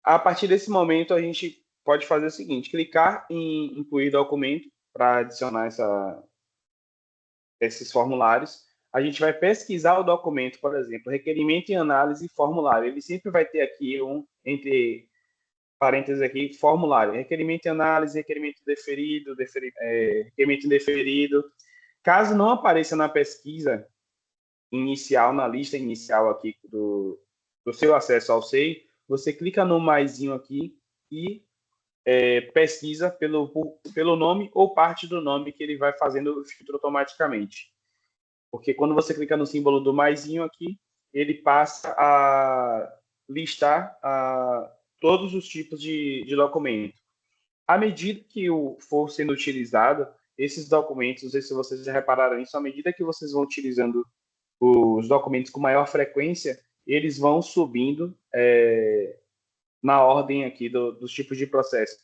A partir desse momento, a gente pode fazer o seguinte: clicar em incluir documento para adicionar esses formulários. A gente vai pesquisar o documento, por exemplo, requerimento em análise e formulário. Ele sempre vai ter aqui entre parênteses aqui, formulário. Requerimento em análise, requerimento deferido, requerimento indeferido. Caso não apareça na pesquisa inicial, na lista inicial aqui do seu acesso ao SEI, você clica no maisinho aqui e pesquisa pelo nome ou parte do nome, que ele vai fazendo o filtro automaticamente. Porque quando você clica no símbolo do maisinho aqui, ele passa a listar todos os tipos de documento. À medida que for sendo utilizado, esses documentos, não sei se vocês já repararam isso, à medida que vocês vão utilizando os documentos com maior frequência, eles vão subindo na ordem aqui dos tipos de processo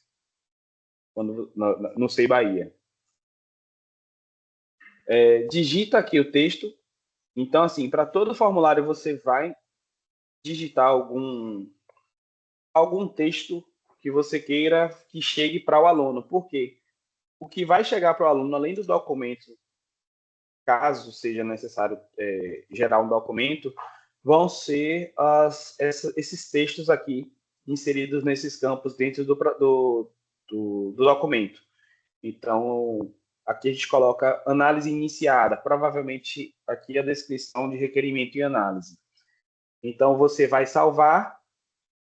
no SEI Bahia. Digita aqui o texto. Então, assim, para todo formulário você vai digitar algum texto que você queira que chegue para o aluno. Por quê? O que vai chegar para o aluno, além do documento, caso seja necessário gerar um documento, vão ser esses textos aqui inseridos nesses campos dentro do documento. Então, aqui a gente coloca análise iniciada, provavelmente aqui a descrição de requerimento e análise. Então, você vai salvar,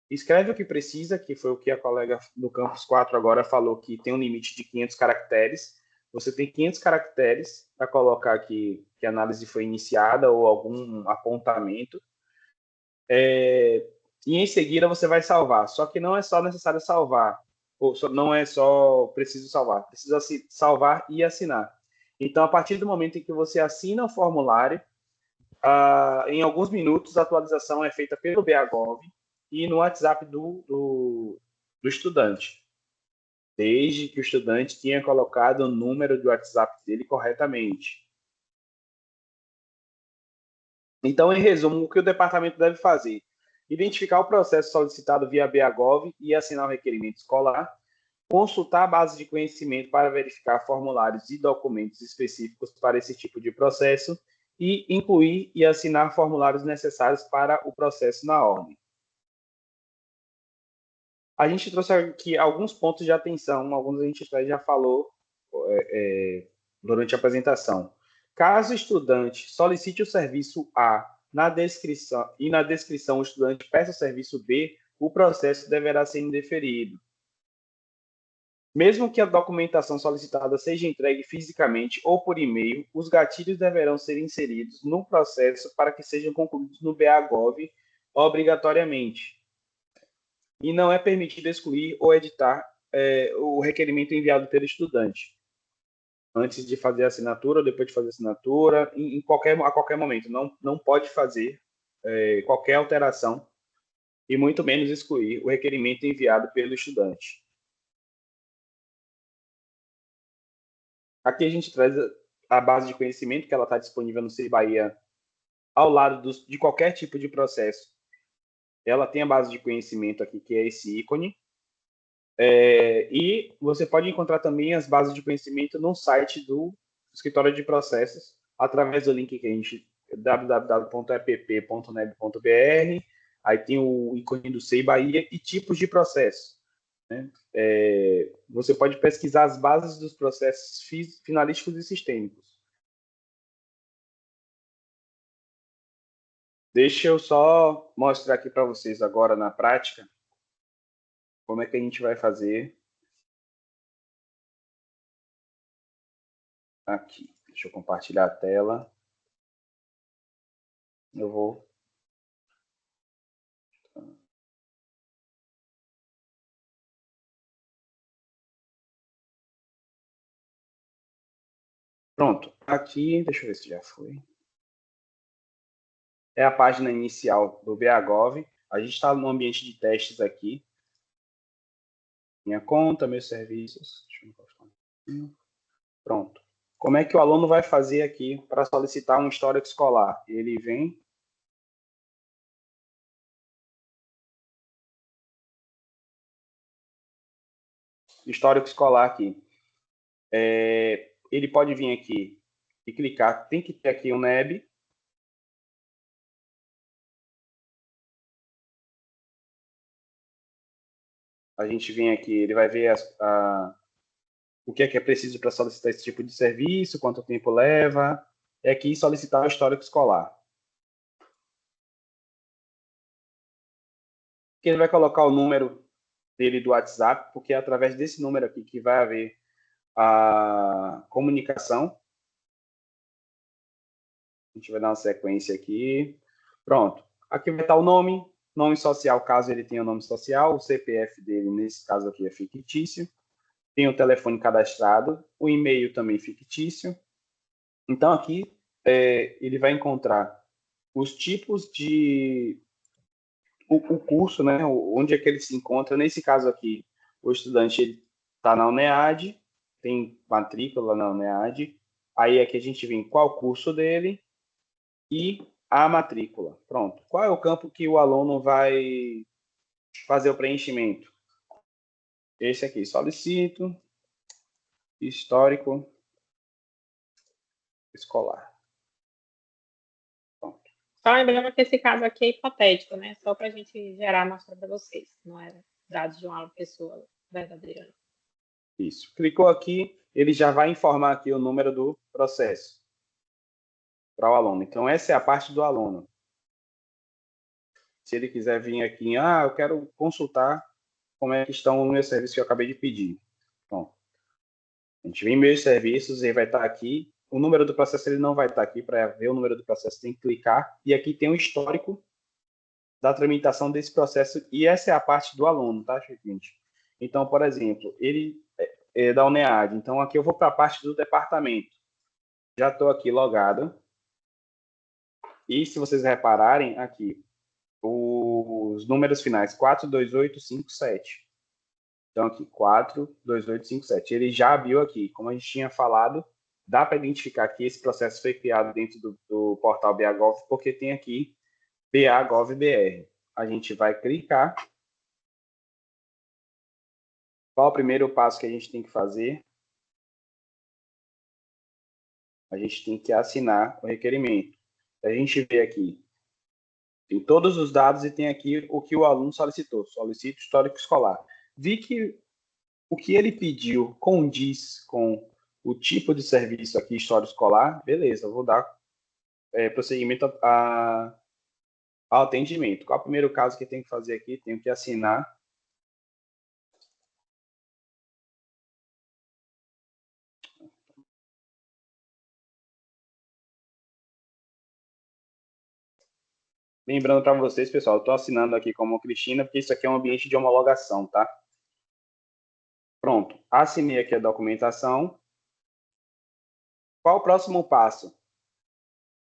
escreve o que precisa, que foi o que a colega do Campus 4 agora falou, que tem um limite de 500 caracteres. Você tem 500 caracteres para colocar aqui que a análise foi iniciada ou algum apontamento. E em seguida você vai salvar. Só que não é só necessário salvar, não é só preciso salvar, precisa salvar e assinar. Então, a partir do momento em que você assina o formulário, em alguns minutos a atualização é feita pelo BAGOV e no WhatsApp do estudante, desde que o estudante tenha colocado o número de WhatsApp dele corretamente. Então, em resumo, o que o departamento deve fazer? Identificar o processo solicitado via BAGOV e assinar o requerimento escolar, consultar a base de conhecimento para verificar formulários e documentos específicos para esse tipo de processo e incluir e assinar formulários necessários para o processo na ordem. A gente trouxe aqui alguns pontos de atenção, alguns a gente já falou durante a apresentação. Caso o estudante solicite o serviço A na descrição o estudante peça o serviço B, o processo deverá ser indeferido. Mesmo que a documentação solicitada seja entregue fisicamente ou por e-mail, os gatilhos deverão ser inseridos no processo para que sejam concluídos no BAGOV obrigatoriamente. E não é permitido excluir ou editar o requerimento enviado pelo estudante antes de fazer a assinatura ou depois de fazer a assinatura, a qualquer momento. Não pode fazer qualquer alteração e muito menos excluir o requerimento enviado pelo estudante. Aqui a gente traz a base de conhecimento, que ela está disponível no SEI Bahia ao lado de qualquer tipo de processo. Ela tem a base de conhecimento aqui, que é esse ícone. E você pode encontrar também as bases de conhecimento no site do Escritório de Processos, através do link que a gente www.epp.neb.br. Aí tem o ícone do SEI Bahia e tipos de processo. Né? Você pode pesquisar as bases dos processos finalísticos e sistêmicos. Deixa eu só mostrar aqui para vocês agora na prática como é que a gente vai fazer aqui. Deixa eu compartilhar a tela. Eu vou Pronto. Aqui, deixa eu ver se já foi. É a página inicial do BAGOV. A gente está no ambiente de testes aqui. Minha conta, meus serviços. Deixa eu encostar aqui. Pronto. Como é que o aluno vai fazer aqui para solicitar um histórico escolar? Ele vem... Histórico escolar aqui. Ele pode vir aqui e clicar. Tem que ter aqui um NEB. A gente vem aqui, ele vai ver o que é preciso para solicitar esse tipo de serviço, quanto tempo leva. É aqui solicitar o histórico escolar. Ele vai colocar o número dele do WhatsApp, porque é através desse número aqui que vai haver a comunicação. A gente vai dar uma sequência aqui. Pronto. Aqui vai estar o nome social, caso ele tenha nome social. O CPF dele, nesse caso aqui, é fictício. Tem o telefone cadastrado. O e-mail também fictício. Então, aqui, ele vai encontrar os tipos de... O curso, né? Onde é que ele se encontra. Nesse caso aqui, o estudante está na UNEAD, tem matrícula na UNEAD. Aí aqui a gente vê qual curso dele e a matrícula. Pronto. Qual é o campo que o aluno vai fazer o preenchimento? Esse aqui, solicito histórico escolar. Pronto. Só lembrando que esse caso aqui é hipotético, né? Só para a gente gerar mostrar para vocês. Não é dados de uma pessoa verdadeira. Isso. Clicou aqui, ele já vai informar aqui o número do processo para o aluno. Então, essa é a parte do aluno. Se ele quiser vir aqui, eu quero consultar como é que estão os meus serviços que eu acabei de pedir. Bom, a gente vem em meus serviços, ele vai estar aqui. O número do processo ele não vai estar aqui. Para ver o número do processo, tem que clicar. E aqui tem o histórico da tramitação desse processo. E essa é a parte do aluno, tá, gente? Então, por exemplo, ele é da UNEAD. Então, aqui eu vou para a parte do departamento. Já estou aqui logado. E se vocês repararem aqui, os números finais 42857. Então, aqui, 42857. Ele já abriu aqui. Como a gente tinha falado, dá para identificar que esse processo foi criado dentro do portal BAGOV, porque tem aqui BAGOV-BR. A gente vai clicar. Qual o primeiro passo que a gente tem que fazer? A gente tem que assinar o requerimento. A gente vê aqui, tem todos os dados e tem aqui o que o aluno solicitou. Solicito histórico escolar. Vi que o que ele pediu condiz com o tipo de serviço aqui, histórico escolar. Beleza, eu vou dar prosseguimento ao atendimento. Qual é o primeiro caso que tem que fazer aqui? Tenho que assinar. Lembrando para vocês, pessoal, eu estou assinando aqui como Cristina, porque isso aqui é um ambiente de homologação, tá? Pronto, assinei aqui a documentação. Qual o próximo passo?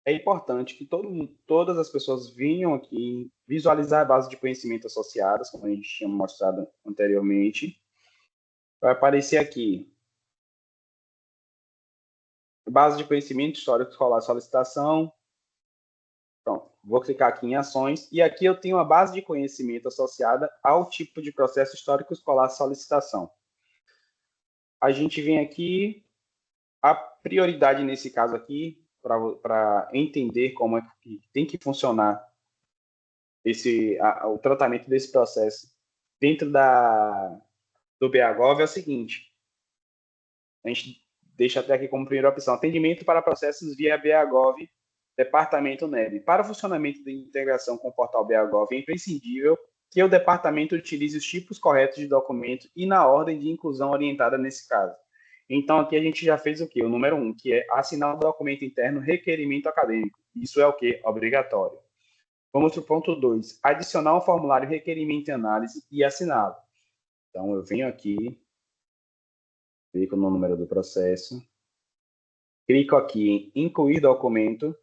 É importante que todas as pessoas venham aqui visualizar a base de conhecimento associadas, como a gente tinha mostrado anteriormente. Vai aparecer aqui base de conhecimento histórico escolar solicitação. Pronto, vou clicar aqui em ações e aqui eu tenho a base de conhecimento associada ao tipo de processo histórico escolar solicitação. A gente vem aqui, a prioridade nesse caso aqui, para entender como é que tem que funcionar o tratamento desse processo dentro do BAGOV é o seguinte, a gente deixa até aqui como primeira opção, atendimento para processos via BAGOV, Departamento NEB. Para o funcionamento da integração com o portal BAGOV, é imprescindível que o departamento utilize os tipos corretos de documento e na ordem de inclusão orientada nesse caso. Então, aqui a gente já fez o quê? O número 1, que é assinar o documento interno requerimento acadêmico. Isso é o quê? Obrigatório. Vamos para o ponto 2, adicionar um formulário requerimento e análise e assiná-lo. Então, eu venho aqui, clico no número do processo, clico aqui em incluir documento,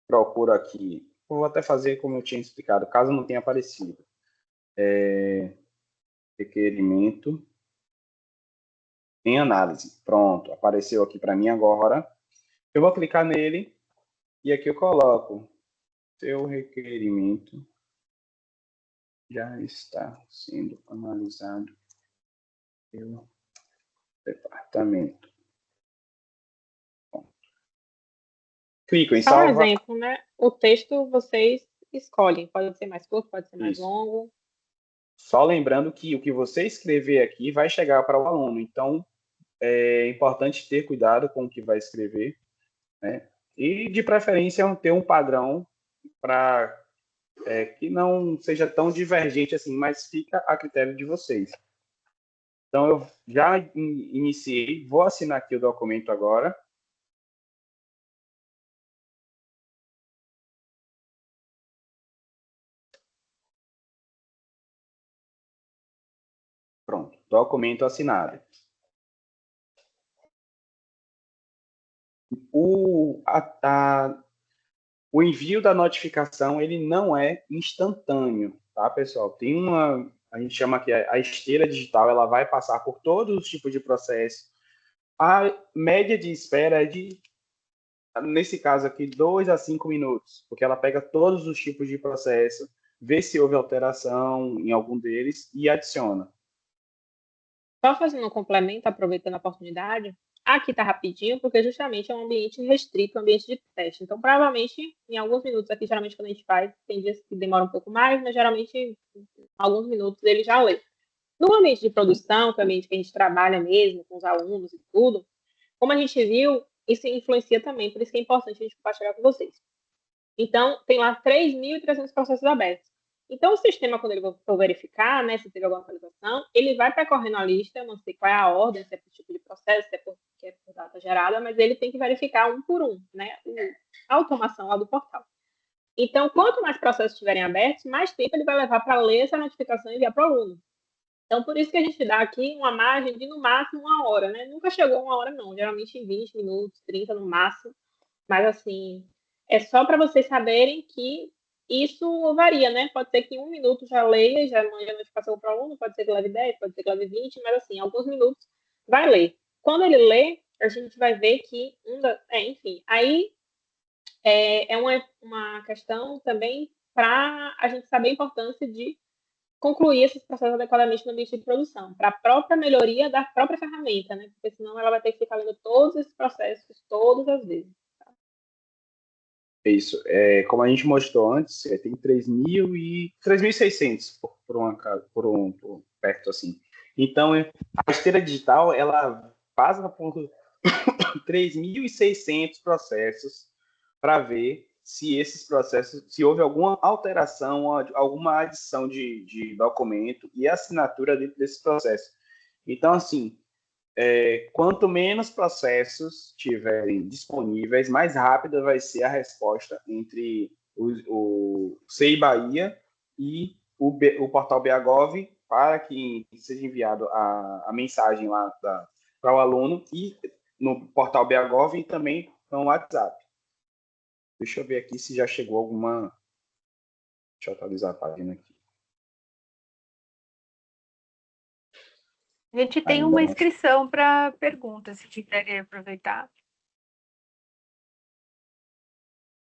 procuro aqui, vou até fazer como eu tinha explicado, caso não tenha aparecido. Requerimento em análise. Pronto, apareceu aqui para mim agora. Eu vou clicar nele e aqui eu coloco seu requerimento já está sendo analisado pelo departamento. Bom. Clico em Só um salvar. exemplo, né? O texto vocês escolhem. Pode ser mais curto, pode ser mais Isso. longo. Só lembrando que o que você escrever aqui vai chegar para o aluno. Então, é importante ter cuidado com o que vai escrever, né? E, de preferência, ter um padrão para que não seja tão divergente assim, mas fica a critério de vocês. Então, eu já iniciei, vou assinar aqui o documento agora. Pronto, documento assinado. O envio da notificação, ele não é instantâneo, tá, pessoal? Tem a gente chama aqui a esteira digital, ela vai passar por todos os tipos de processo. A média de espera é de, nesse caso aqui, 2 a 5 minutos, porque ela pega todos os tipos de processo, vê se houve alteração em algum deles e adiciona. Só fazendo um complemento, aproveitando a oportunidade, aqui está rapidinho, porque justamente é um ambiente restrito, um ambiente de teste. Então, provavelmente, em alguns minutos aqui, geralmente quando a gente faz, tem dias que demora um pouco mais, mas geralmente, em alguns minutos, ele já lê. No ambiente de produção, que é o ambiente que a gente trabalha mesmo, com os alunos e tudo, como a gente viu, isso influencia também, por isso que é importante a gente compartilhar com vocês. Então, tem lá 3.300 processos abertos. Então, o sistema, quando ele for verificar, né, se teve alguma atualização, ele vai percorrendo a lista, eu não sei qual é a ordem, se é por tipo de processo, se é por data gerada, mas ele tem que verificar um por um, né, a automação lá do portal. Então, quanto mais processos estiverem abertos, mais tempo ele vai levar para ler essa notificação e enviar para o aluno. Então, por isso que a gente dá aqui uma margem de, no máximo, 1 hora, né? Nunca chegou a 1 hora, não. Geralmente em 20 minutos, 30 no máximo. Mas, assim, é só para vocês saberem que isso varia, né? Pode ser que em 1 minuto já leia, já mande a notificação para o aluno, pode ser que leve 10, pode ser que leve 20, mas, assim, em alguns minutos vai ler. Quando ele lê, a gente vai ver que, enfim, aí é uma questão também para a gente saber a importância de concluir esses processos adequadamente no ambiente de produção, para a própria melhoria da própria ferramenta, né? Porque senão ela vai ter que ficar lendo todos esses processos todas as vezes. É isso. Como a gente mostrou antes, tem 3.600 por perto assim. Então, a esteira digital, ela passa por 3.600 processos para ver se esses processos, se houve alguma alteração, alguma adição de documento e assinatura dentro desse processo. Então, assim, quanto menos processos tiverem disponíveis, mais rápida vai ser a resposta entre o CI Bahia e o portal BHGov para que seja enviado a mensagem lá para o aluno e no portal BHGov e também no WhatsApp. Deixa eu ver aqui se já chegou alguma... Deixa eu atualizar a página aqui. A gente tem Ainda uma não. inscrição para perguntas, se quiserem aproveitar.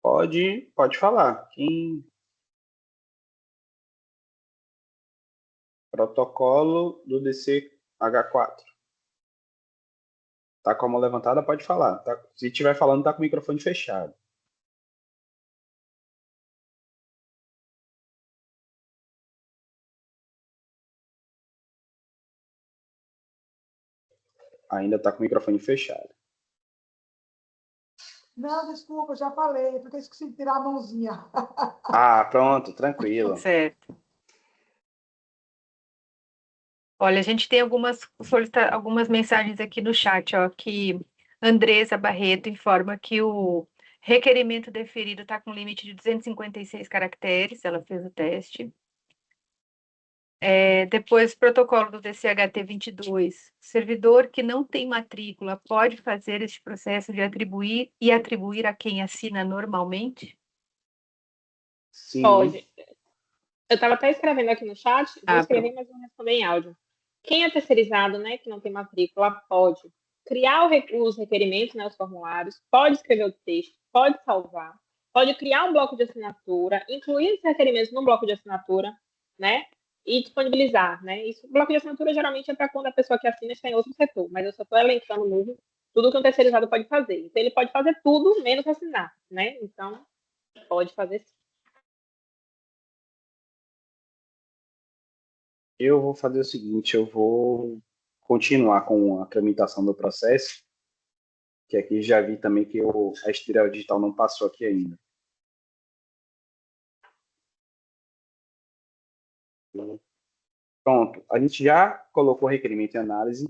Pode falar. Protocolo do DCH4. Tá com a mão levantada, pode falar. Tá? Se estiver falando, tá com o microfone fechado. Ainda tá com o microfone fechado. Não, desculpa, já falei, porque eu esqueci de tirar a mãozinha. Ah, pronto, tranquilo. Certo. Olha, a gente tem algumas mensagens aqui no chat, ó, que Andresa Barreto informa que o requerimento deferido está com limite de 256 caracteres, ela fez o teste. Depois, protocolo do DCHT 22. Servidor que não tem matrícula pode fazer este processo de atribuir e atribuir a quem assina normalmente? Sim. Pode. Eu estava até escrevendo aqui no chat, vou escrever, pronto. mas vou responder em áudio. Quem é terceirizado, né, que não tem matrícula, pode criar os requerimentos, né, os formulários, pode escrever o texto, pode salvar, pode criar um bloco de assinatura, incluir esses requerimentos no bloco de assinatura, né, e disponibilizar, né. Isso, o bloco de assinatura geralmente é para quando a pessoa que assina está em outro setor, mas eu só estou elencando mesmo tudo que um terceirizado pode fazer. Então, ele pode fazer tudo menos assinar, né. Então, pode fazer sim. Eu vou fazer o seguinte, eu vou continuar com a tramitação do processo, que aqui já vi também que a esteira digital não passou aqui ainda. Pronto, a gente já colocou o requerimento em análise.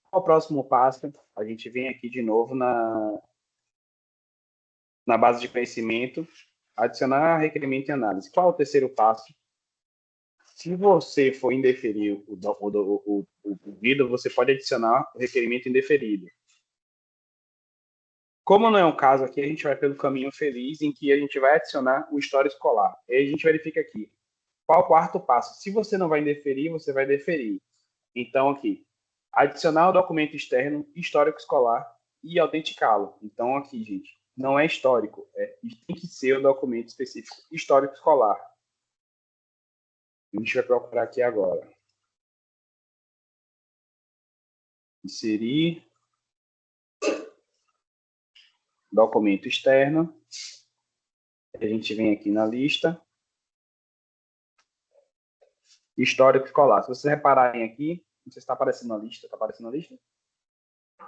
Qual o próximo passo? A gente vem aqui de novo na base de conhecimento, adicionar requerimento em análise. Qual é o terceiro passo? Se você for indeferir o pedido, você pode adicionar o requerimento indeferido. Como não é um caso aqui, a gente vai pelo caminho feliz, em que a gente vai adicionar o histórico escolar. E aí a gente verifica aqui. Qual o quarto passo? Se você não vai indeferir, você vai deferir. Então, aqui, adicionar o documento externo, histórico escolar e autenticá-lo. Então, aqui, gente, não é histórico, tem que ser o documento específico histórico escolar. A gente vai procurar aqui agora. Inserir documento externo. A gente vem aqui na lista. Histórico escolar. Se vocês repararem aqui, não sei se está aparecendo na lista. Está aparecendo na lista?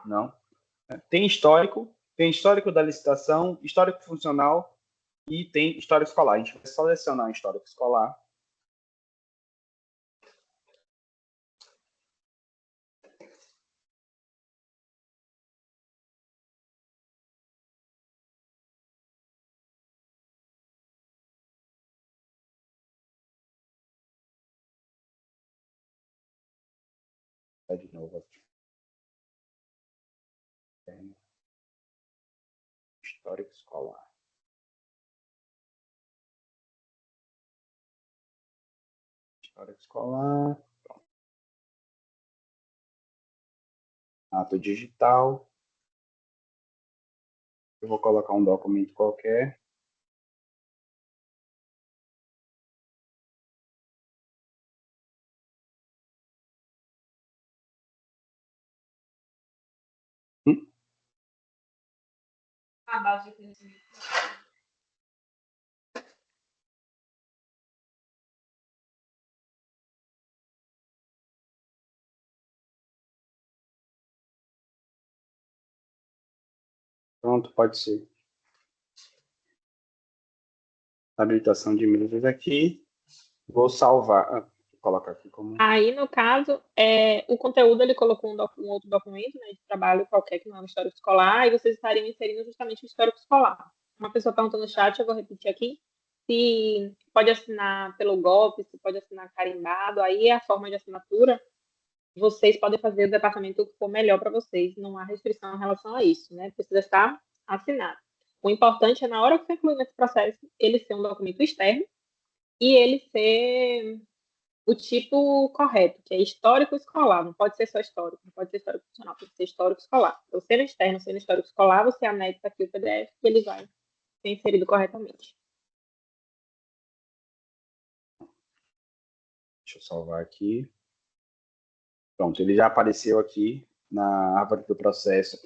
Não. Tem histórico da licitação, histórico funcional e tem histórico escolar. A gente vai selecionar o histórico escolar. De novo aqui. Histórico escolar. Histórico escolar. Ato digital. Eu vou colocar um documento qualquer. A base de conhecimento. Pronto, pode ser. Habilitação de mesas aqui. Vou salvar. Vou colocar aqui como... Aí, no caso, o conteúdo ele colocou um outro documento, né, de trabalho qualquer que não é um histórico escolar, e vocês estariam inserindo justamente o histórico escolar. Uma pessoa perguntou no chat, eu vou repetir aqui, se pode assinar pelo golpe, se pode assinar carimbado, aí é a forma de assinatura, vocês podem fazer o departamento que for melhor para vocês, não há restrição em relação a isso, né? Precisa estar assinado. O importante é, na hora que você incluir nesse processo, ele ser um documento externo e ele ser o tipo correto, que é histórico escolar, não pode ser só histórico, não pode ser histórico funcional, tem que ser histórico escolar. Então, sendo externo, sendo histórico escolar, você anexa aqui o PDF que ele vai ser inserido corretamente. Deixa eu salvar aqui. Pronto, ele já apareceu aqui na árvore do processo.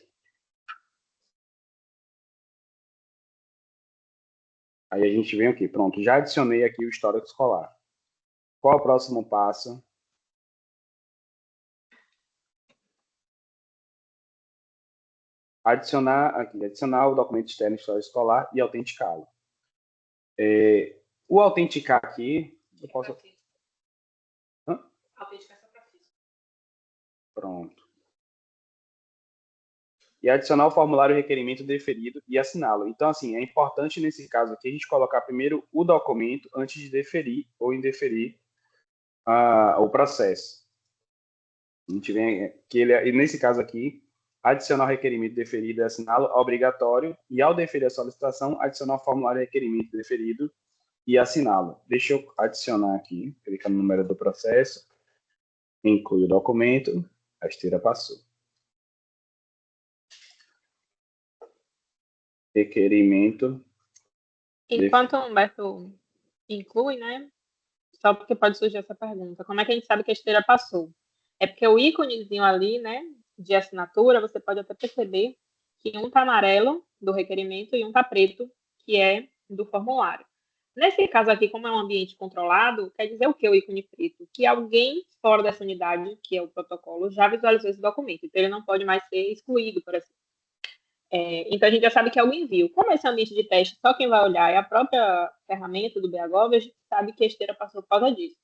Aí a gente vem aqui, pronto, já adicionei aqui o histórico escolar. Qual é o próximo passo? Adicionar o documento externo histórico escolar e autenticá-lo. O autenticar aqui, eu posso... Autenticação para físico. Pronto. E adicionar o formulário requerimento deferido e assiná-lo. Então, assim, é importante nesse caso aqui a gente colocar primeiro o documento antes de deferir ou indeferir o processo. A gente vem que e nesse caso aqui, adicionar o requerimento deferido e assiná-lo obrigatório, e ao deferir a solicitação, adicionar o formulário de requerimento deferido e assiná-lo. Deixa eu adicionar aqui, clicar no número do processo, inclui o documento, a esteira passou. Requerimento. Enquanto o Humberto inclui, né? Só porque pode surgir essa pergunta. Como é que a gente sabe que a esteira passou? É porque o íconezinho ali, né, de assinatura, você pode até perceber que um está amarelo do requerimento e um está preto, que é do formulário. Nesse caso aqui, como é um ambiente controlado, quer dizer o que o ícone preto? Que alguém fora dessa unidade, que é o protocolo, já visualizou esse documento. Então, ele não pode mais ser excluído, por exemplo. Então, a gente já sabe que é o envio. Como esse ambiente de teste, só quem vai olhar é a própria ferramenta do BHGOV, a gente sabe que a esteira passou por causa disso.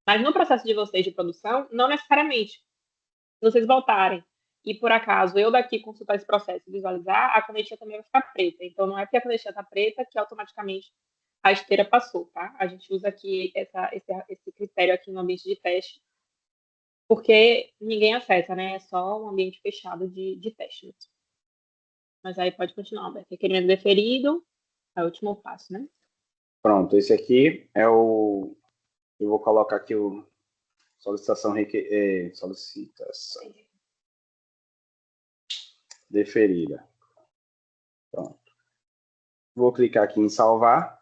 Mas no processo de vocês de produção, não necessariamente. Se vocês voltarem e, por acaso, eu daqui consultar esse processo e visualizar, a canetinha também vai ficar preta. Então, não é porque a canetinha está preta que automaticamente a esteira passou, tá? A gente usa aqui esse critério aqui no ambiente de teste, porque ninguém acessa, né? É só um ambiente fechado de teste. Mas aí pode continuar, Alberto. Requerimento deferido é o último passo, né? Pronto, esse aqui é o... Eu vou colocar aqui o solicitação deferida. Pronto. Vou clicar aqui em salvar.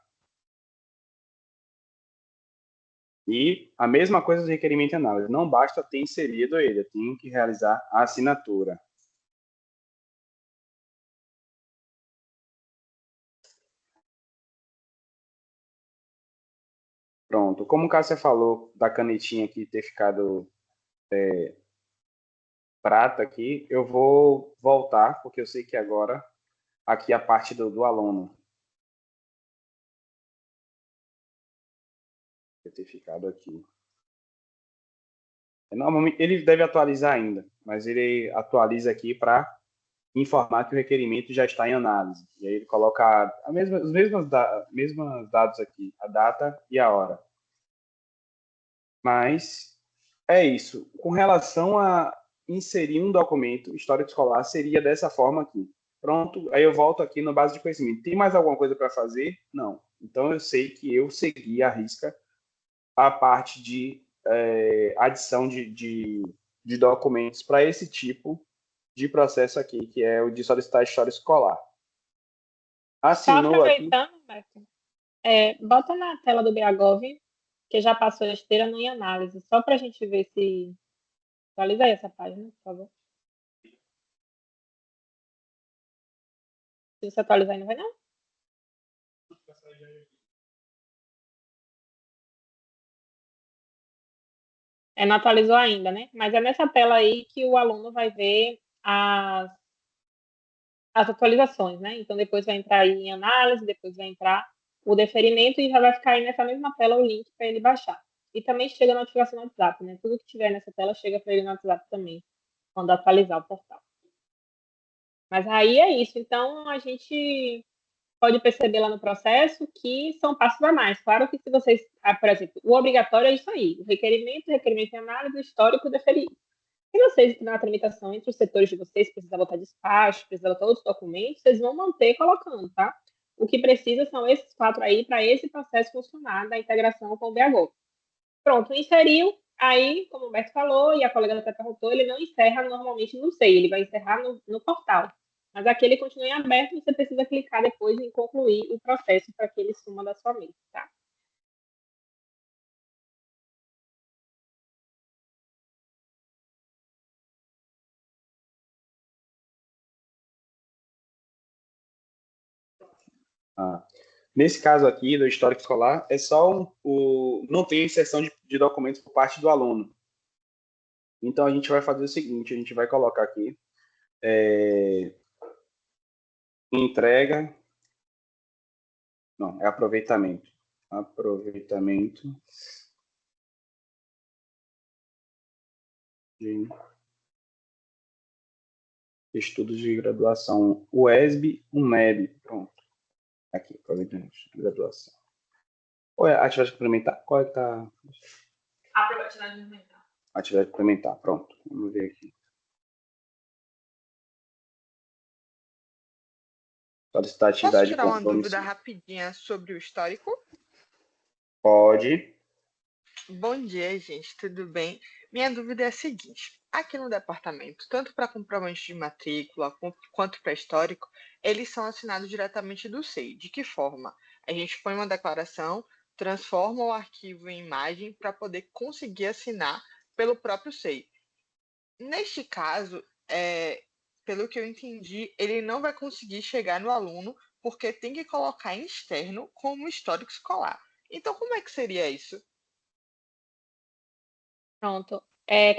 E a mesma coisa do requerimento de análise. Não basta ter inserido ele, eu tenho que realizar a assinatura. Pronto. Como o Cássia falou da canetinha aqui ter ficado prata aqui, eu vou voltar, porque eu sei que agora aqui a parte do aluno vai ter ficado aqui. Normalmente ele deve atualizar ainda, mas ele atualiza aqui para informar que o requerimento já está em análise. E aí ele coloca os mesmos dados aqui, a data e a hora. Mas é isso. Com relação a inserir um documento histórico escolar, seria dessa forma aqui. Pronto, aí eu volto aqui no base de conhecimento. Tem mais alguma coisa para fazer? Não. Então eu sei que eu segui à risca a parte de adição de documentos para esse tipo de processo aqui, que é o de solicitar história escolar. Assinou Só aqui. aproveitando, Beto, bota na tela do BHGOV, que já passou a esteira no em análise, só para a gente ver se... Atualiza aí essa página, por favor. Se você atualizar aí, não vai não? Não atualizou ainda, né? Mas é nessa tela aí que o aluno vai ver as atualizações, né? Então, depois vai entrar aí em análise, depois vai entrar o deferimento e já vai ficar aí nessa mesma tela o link para ele baixar. E também chega a notificação no WhatsApp, né? Tudo que tiver nessa tela chega para ele no WhatsApp também, quando atualizar o portal. Mas aí é isso. Então, a gente pode perceber lá no processo que são passos a mais. Claro que se vocês, por exemplo, o obrigatório é isso aí, o requerimento de análise, histórico, deferido. Se vocês, na tramitação entre os setores de vocês, precisar botar despacho, precisar botar outros documentos, vocês vão manter colocando, tá? O que precisa são esses 4 aí para esse processo funcionar da integração com o BHGOV. Pronto, inseriu, aí, como o Humberto falou, e a colega até perguntou, ele não encerra normalmente no SEI, ele vai encerrar no portal. Mas aqui ele continua em aberto, você precisa clicar depois em concluir o processo para que ele suma da sua mente, tá? Nesse caso aqui, do histórico escolar, é só não tem inserção de documentos por parte do aluno. Então, a gente vai fazer o seguinte, a gente vai colocar aqui entrega, não, é aproveitamento. Aproveitamento de estudos de graduação UESB, UNEB, pronto. Aqui, aproveitamento de graduação. Ou é atividade complementar? Qual é que tá? Atividade complementar. Atividade complementar, pronto. Vamos ver aqui. Solicitar Posso atividade tirar uma conforme dúvida rapidinha sobre o histórico? Pode. Bom dia, gente, tudo bem? Minha dúvida é a seguinte: aqui no departamento, tanto para comprovante de matrícula quanto para histórico, eles são assinados diretamente do SEI. De que forma? A gente põe uma declaração, transforma o arquivo em imagem para poder conseguir assinar pelo próprio SEI. Neste caso, pelo que eu entendi, ele não vai conseguir chegar no aluno porque tem que colocar em externo como histórico escolar. Então, como é que seria isso? Pronto.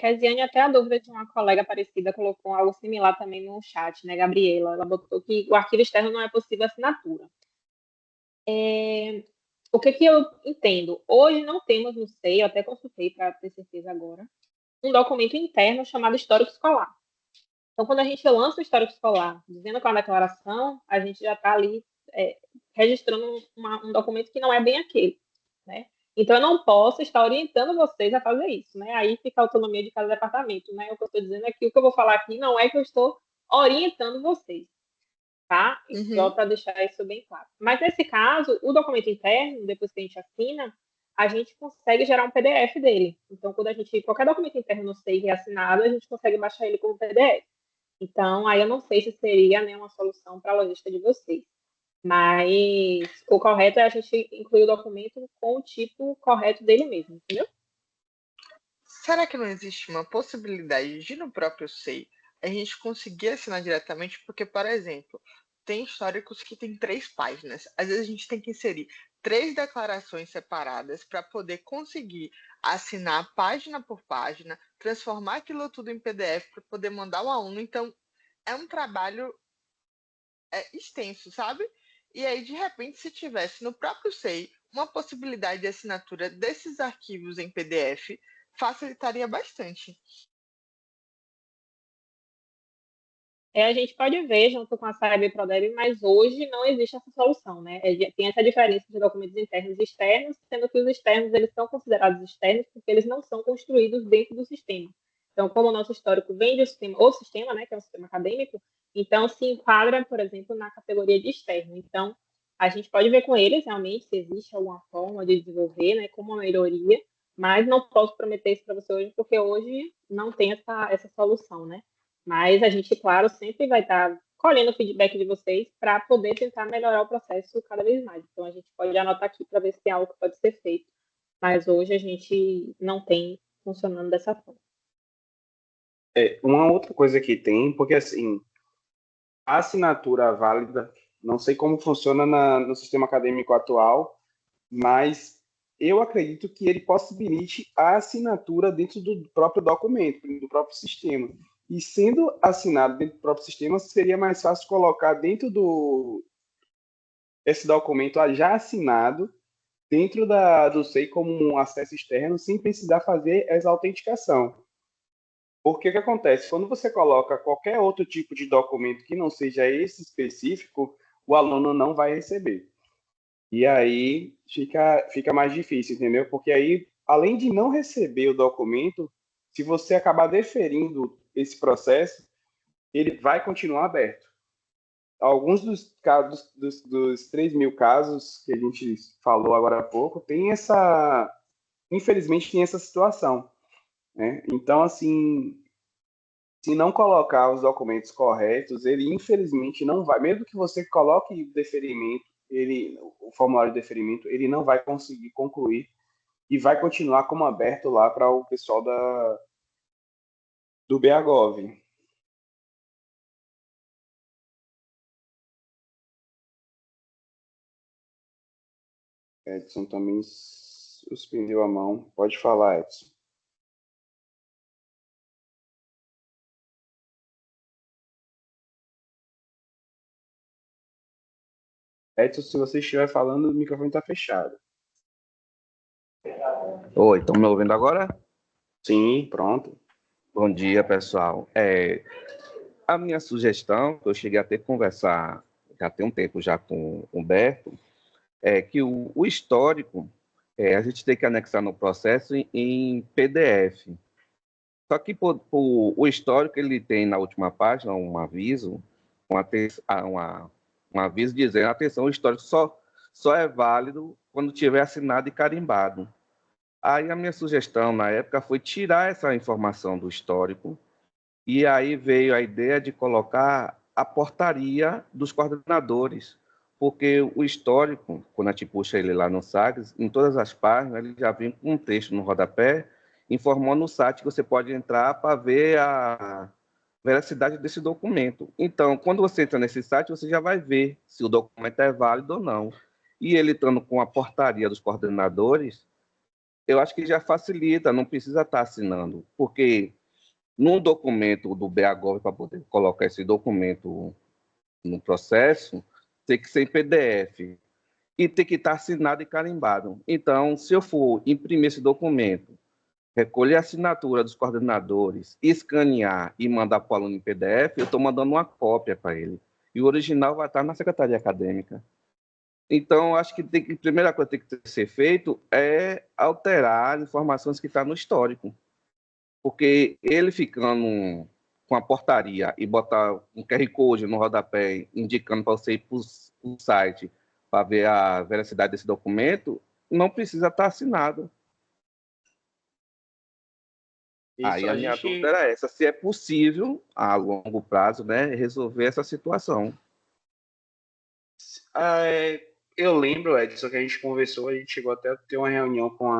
Casiane, até a dúvida de uma colega parecida colocou algo similar também no chat, né, Gabriela? Ela botou que o arquivo externo não é possível assinatura. O que eu entendo? Hoje não temos no SEI, eu até consultei para ter certeza agora, um documento interno chamado histórico escolar. Então, quando a gente lança o histórico escolar, dizendo com a declaração, a gente já está ali registrando um documento que não é bem aquele, né? Então, eu não posso estar orientando vocês a fazer isso, né? Aí fica a autonomia de cada departamento, né? O que eu estou dizendo é que o que eu vou falar aqui não é que eu estou orientando vocês, tá? Só para deixar isso bem claro. Mas, nesse caso, o documento interno, depois que a gente assina, a gente consegue gerar um PDF dele. Então, qualquer documento interno no SEI reassinado, a gente consegue baixar ele como PDF. Então, aí eu não sei se seria, né, uma solução para a logística de vocês. Mas o correto é a gente incluir o documento com o tipo correto dele mesmo, entendeu? Será que não existe uma possibilidade de, no próprio SEI, a gente conseguir assinar diretamente? Porque, por exemplo, tem históricos que tem 3 páginas. Às vezes a gente tem que inserir 3 declarações separadas para poder conseguir assinar página por página, transformar aquilo tudo em PDF para poder mandar ao aluno. Então, é um trabalho extenso, sabe? E aí, de repente, se tivesse no próprio SEI uma possibilidade de assinatura desses arquivos em PDF, facilitaria bastante. A gente pode ver junto com a SAEB e Prodeb, mas hoje não existe essa solução, né? Tem essa diferença de documentos internos e externos, sendo que os externos eles são considerados externos porque eles não são construídos dentro do sistema. Então, como o nosso histórico vem do sistema, o sistema, né, que é um sistema acadêmico, então se enquadra, por exemplo, na categoria de externo. Então, a gente pode ver com eles realmente se existe alguma forma de desenvolver, né, como uma melhoria, mas não posso prometer isso para você hoje, porque hoje não tem essa solução, né? Mas a gente, claro, sempre vai estar colhendo o feedback de vocês para poder tentar melhorar o processo cada vez mais. Então, a gente pode anotar aqui para ver se tem algo que pode ser feito. Mas hoje a gente não tem funcionando dessa forma. Uma outra coisa que tem, porque assim, a assinatura válida, não sei como funciona no sistema acadêmico atual, mas eu acredito que ele possibilite a assinatura dentro do próprio documento, do próprio sistema. E sendo assinado dentro do próprio sistema, seria mais fácil colocar dentro esse documento já assinado dentro do SEI como um acesso externo, sem precisar fazer essa autenticação. Porque o que acontece? Quando você coloca qualquer outro tipo de documento que não seja esse específico, o aluno não vai receber. E aí fica mais difícil, entendeu? Porque aí, além de não receber o documento, se você acabar deferindo esse processo, ele vai continuar aberto. Alguns dos casos, dos 3.000 casos que a gente falou agora há pouco, infelizmente, tem essa situação, né? Então, assim, se não colocar os documentos corretos, ele infelizmente não vai, mesmo que você coloque deferimento, o formulário de deferimento, ele não vai conseguir concluir e vai continuar como aberto lá para o pessoal do BAGOV. Edson também suspendeu a mão. Pode falar, Edson. Edson, se você estiver falando, o microfone está fechado. Oi, estão me ouvindo agora? Sim, pronto. Bom dia, pessoal. A minha sugestão, que eu cheguei a ter que conversar já tem um tempo já com o Humberto, é que o histórico a gente tem que anexar no processo em PDF. Só que o histórico, ele tem na última página um aviso, um aviso dizendo, atenção, o histórico só é válido quando tiver assinado e carimbado. Aí a minha sugestão, na época, foi tirar essa informação do histórico, e aí veio a ideia de colocar a portaria dos coordenadores, porque o histórico, quando a gente puxa ele lá no Sagres, em todas as páginas, ele já vem com um texto no rodapé, informando no site que você pode entrar para ver a veracidade desse documento. Então, quando você entra nesse site, você já vai ver se o documento é válido ou não. E ele estando com a portaria dos coordenadores, eu acho que já facilita, não precisa estar assinando, porque num documento do BAGOV, para poder colocar esse documento no processo, tem que ser em PDF e tem que estar assinado e carimbado. Então, se eu for imprimir esse documento, recolher a assinatura dos coordenadores, escanear e mandar para o aluno em PDF, eu estou mandando uma cópia para ele. E o original vai estar na secretaria acadêmica. Então, acho que a primeira coisa que tem que ser feito é alterar as informações que estão no histórico. Porque ele ficando com a portaria e botar um QR Code no rodapé indicando para você ir para o site para ver a veracidade desse documento, não precisa estar assinado. Aí a minha dúvida era essa, se é possível, a longo prazo, né, resolver essa situação. Eu lembro, Edson, que a gente conversou, a gente chegou até a ter uma reunião com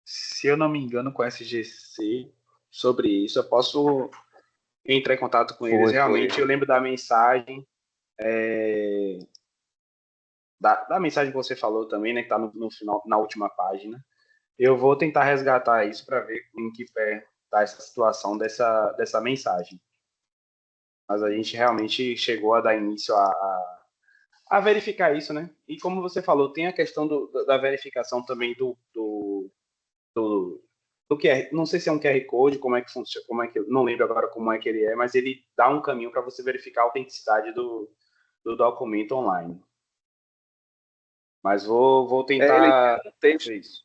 se eu não me engano, com a SGC sobre isso. Eu posso entrar em contato com eles. Realmente, eu lembro da mensagem, da mensagem que você falou também, né, que está no final, na última página. Eu vou tentar resgatar isso para ver em que pé está essa situação dessa mensagem. Mas a gente realmente chegou a dar início a verificar isso, né? E como você falou, tem a questão da verificação também do QR, não sei se é um QR Code, como é que funciona, não lembro agora como é que ele é, mas ele dá um caminho para você verificar a autenticidade do documento online. Mas vou tentar isso.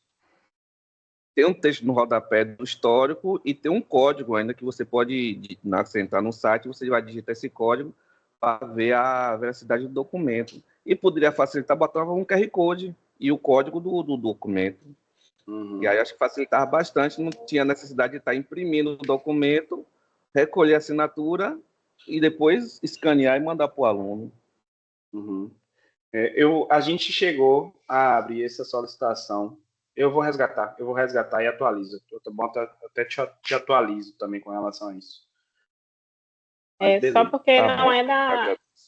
Tem um texto no rodapé do histórico e tem um código ainda que você pode, na você entrar no site, você vai digitar esse código para ver a veracidade do documento. E poderia facilitar, botava um QR Code e o código do documento. E aí acho que facilitava bastante, não tinha necessidade de estar imprimindo o documento, recolher a assinatura e depois escanear e mandar para o aluno. A gente chegou a abrir essa solicitação. Eu vou resgatar e atualizo. Eu até te atualizo também com relação a isso. Só porque não é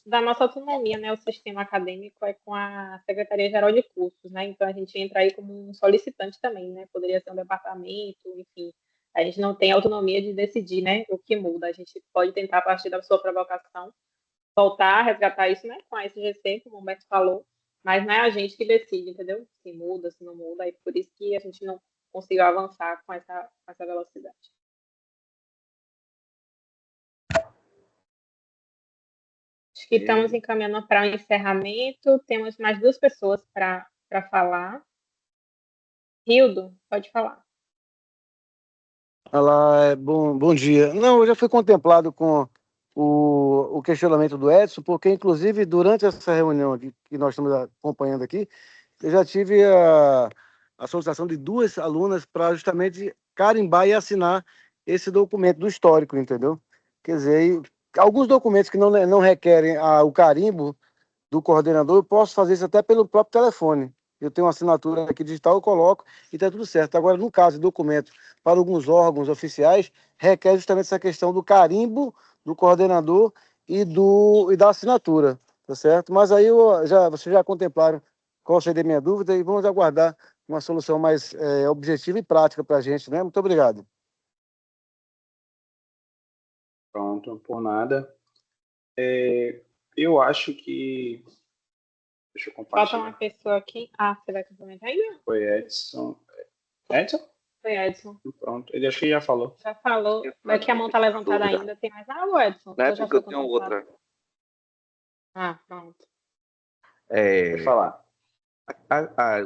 da nossa autonomia, né? O sistema acadêmico é com a Secretaria-Geral de Cursos, né? Então, a gente entra aí como um solicitante também, né? Poderia ser um departamento, enfim. A gente não tem autonomia de decidir, né? O que muda. A gente pode tentar, a partir da sua provocação, voltar a resgatar isso, né? Com a SGC, como o Humberto falou, mas não é a gente que decide, entendeu? Se muda, se não muda, e por isso que a gente não conseguiu avançar com essa velocidade. Acho que estamos encaminhando para o encerramento. Temos mais 2 pessoas para falar. Hildo, pode falar. Olá, bom dia. Não, eu já fui contemplado com o questionamento do Edson, porque, inclusive, durante essa reunião que nós estamos acompanhando aqui, eu já tive a solicitação de 2 alunas para justamente carimbar e assinar esse documento do histórico, entendeu? Quer dizer, alguns documentos que não requerem o carimbo do coordenador, eu posso fazer isso até pelo próprio telefone. Eu tenho uma assinatura aqui digital, eu coloco e está tudo certo. Agora, no caso de documento para alguns órgãos oficiais, requer justamente essa questão do carimbo do coordenador e da assinatura, tá certo? Mas aí vocês já contemplaram qual seria a minha dúvida e vamos aguardar uma solução mais objetiva e prática para a gente, né? Muito obrigado. Pronto, por nada. Eu acho que... Deixa eu compartilhar. Falta uma pessoa aqui. Você vai complementar ainda? Foi Edson. Edson? Foi Edson. Pronto, ele acho que já falou. Já falou. Mas que a mão está levantada ainda. Tem mais algo, Edson? Não é porque eu tenho outra. Pronto. Pode falar.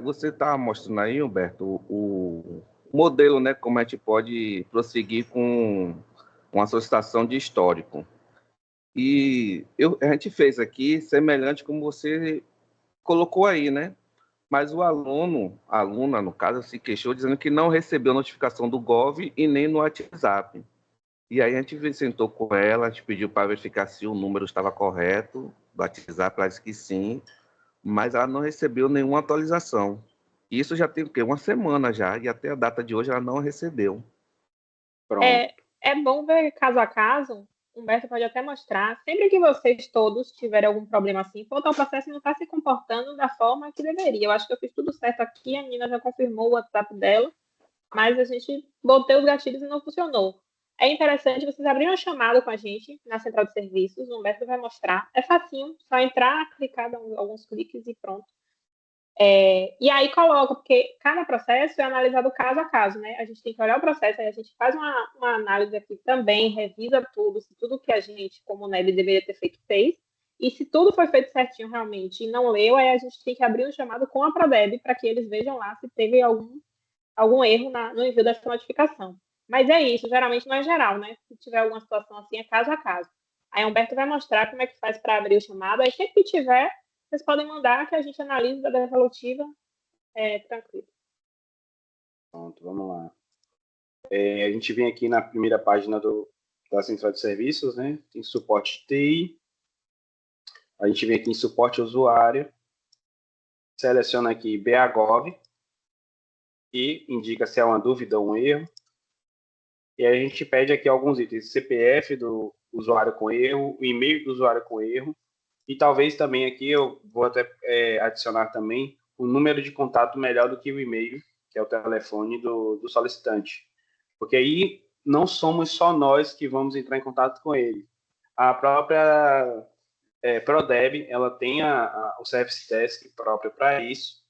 Você está mostrando aí, Humberto, o modelo, né, como a gente pode prosseguir com a solicitação de histórico. E a gente fez aqui semelhante como você colocou aí, né? Mas o aluno, a aluna, no caso, se queixou dizendo que não recebeu notificação do Gov e nem no WhatsApp. E aí a gente sentou com ela, a gente pediu para verificar se o número estava correto do WhatsApp, ela disse que sim, mas ela não recebeu nenhuma atualização. Isso já tem o quê? Uma semana já, e até a data de hoje ela não recebeu. Pronto. É bom ver caso a caso. Humberto pode até mostrar. Sempre que vocês todos tiverem algum problema assim, falta o processo não está se comportando da forma que deveria. Eu acho que eu fiz tudo certo aqui, a Nina já confirmou o WhatsApp dela, mas a gente botei os gatilhos e não funcionou. É interessante vocês abrirem uma chamada com a gente na central de serviços, o Humberto vai mostrar. É facinho, só entrar, clicar, dar alguns cliques e pronto. E aí coloca, porque cada processo é analisado caso a caso, né? A gente tem que olhar o processo, aí a gente faz uma análise aqui também, revisa tudo, se tudo que a gente, como NEB, deveria ter feito, fez. E se tudo foi feito certinho realmente e não leu, aí a gente tem que abrir um chamado com a Prodeb para que eles vejam lá se teve algum erro no envio dessa notificação. Mas é isso, geralmente não é geral, né? Se tiver alguma situação assim, é caso a caso. Aí o Humberto vai mostrar como é que faz para abrir o chamado, aí sempre que tiver, vocês podem mandar que a gente analise da devolutiva tranquilo. Pronto, vamos lá. A gente vem aqui na primeira página da central de serviços, né? Tem suporte TI. A gente vem aqui em suporte usuário. Seleciona aqui BAGOV e indica se é uma dúvida ou um erro. E aí a gente pede aqui alguns itens: CPF do usuário com erro, o e-mail do usuário com erro, e talvez também aqui eu vou até adicionar também o número de contato melhor do que o e-mail, que é o telefone do solicitante. Porque aí não somos só nós que vamos entrar em contato com ele. A própria Prodeb, ela tem o Service Desk próprio para isso.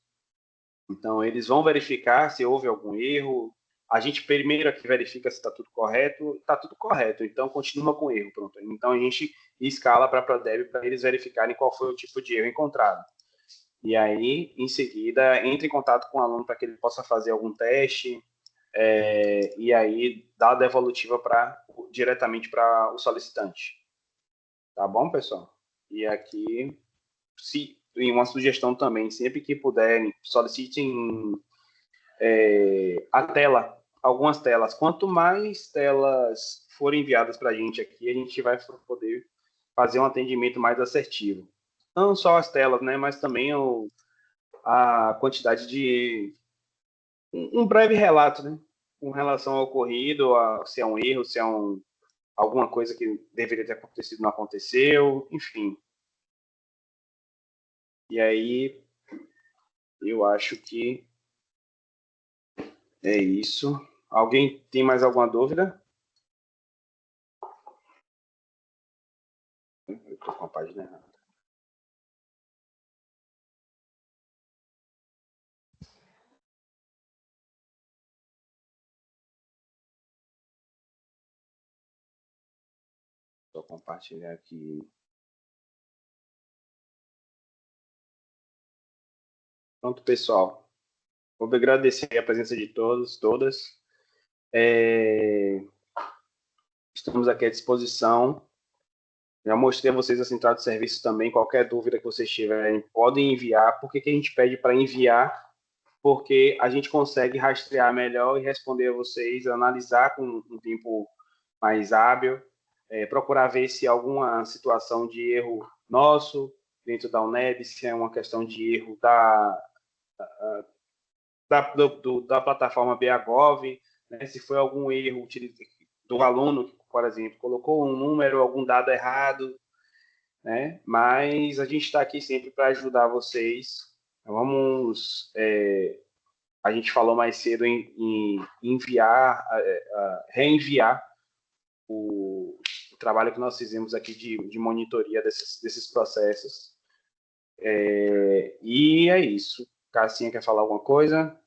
Então, eles vão verificar se houve algum erro. A gente primeiro aqui verifica se está tudo correto. Está tudo correto, então continua com erro. Pronto. Então, a gente escala para a Prodeb para eles verificarem qual foi o tipo de erro encontrado. E aí, em seguida, entre em contato com o aluno para que ele possa fazer algum teste, e aí dá a devolutiva diretamente para o solicitante. Tá bom, pessoal? E aqui, e uma sugestão também, sempre que puderem, solicitem algumas telas. Quanto mais telas forem enviadas para a gente vai poder fazer um atendimento mais assertivo. Não só as telas, né, mas também a quantidade de um breve relato, né, com relação ao ocorrido, se é um erro, se é alguma coisa que deveria ter acontecido não aconteceu, enfim. E aí, eu acho que é isso. Alguém tem mais alguma dúvida? Eu estou com a página errada. Vou compartilhar aqui. Pronto, pessoal. Vou agradecer a presença de todos, todas. Estamos aqui à disposição. Já mostrei a vocês a central de serviços também. Qualquer dúvida que vocês tiverem, podem enviar. Por que a gente pede para enviar? Porque a gente consegue rastrear melhor e responder a vocês, analisar com um tempo mais hábil, procurar ver se há alguma situação de erro nosso dentro da UNEB, se é uma questão de erro da plataforma BAGOV, né, se foi algum erro do aluno, por exemplo, colocou um número, algum dado errado, né? Mas a gente está aqui sempre para ajudar vocês. A gente falou mais cedo em reenviar o trabalho que nós fizemos aqui de monitoria desses processos. E é isso. Cassinha quer falar alguma coisa?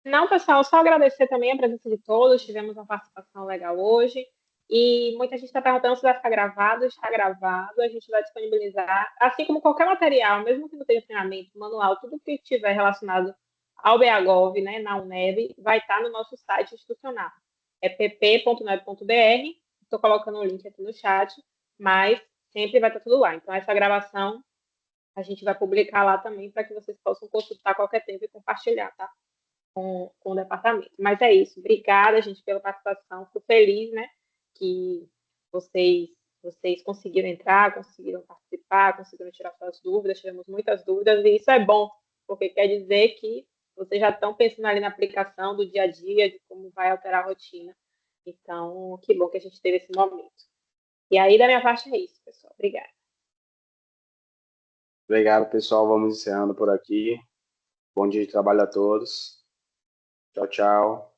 Não, pessoal, só agradecer também a presença de todos. Tivemos uma participação legal hoje. E muita gente está perguntando se vai ficar gravado. Está gravado, a gente vai disponibilizar, assim como qualquer material, mesmo que não tenha treinamento, manual, tudo que tiver relacionado ao BAGOV, né, na UNEB, vai estar no nosso site institucional. É pp.uneb.br, estou colocando o link aqui no chat, mas sempre vai estar tudo lá. Então, essa gravação a gente vai publicar lá também para que vocês possam consultar a qualquer tempo e compartilhar, tá? Com o departamento. Mas é isso. Obrigada, gente, pela participação. Fico feliz, né, que vocês conseguiram entrar, conseguiram participar, conseguiram tirar suas dúvidas. Tivemos muitas dúvidas e isso é bom, porque quer dizer que vocês já estão pensando ali na aplicação do dia a dia, de como vai alterar a rotina. Então, que bom que a gente teve esse momento. E aí, da minha parte, é isso, pessoal. Obrigada. Obrigado, pessoal. Vamos encerrando por aqui. Bom dia de trabalho a todos. Tchau, tchau.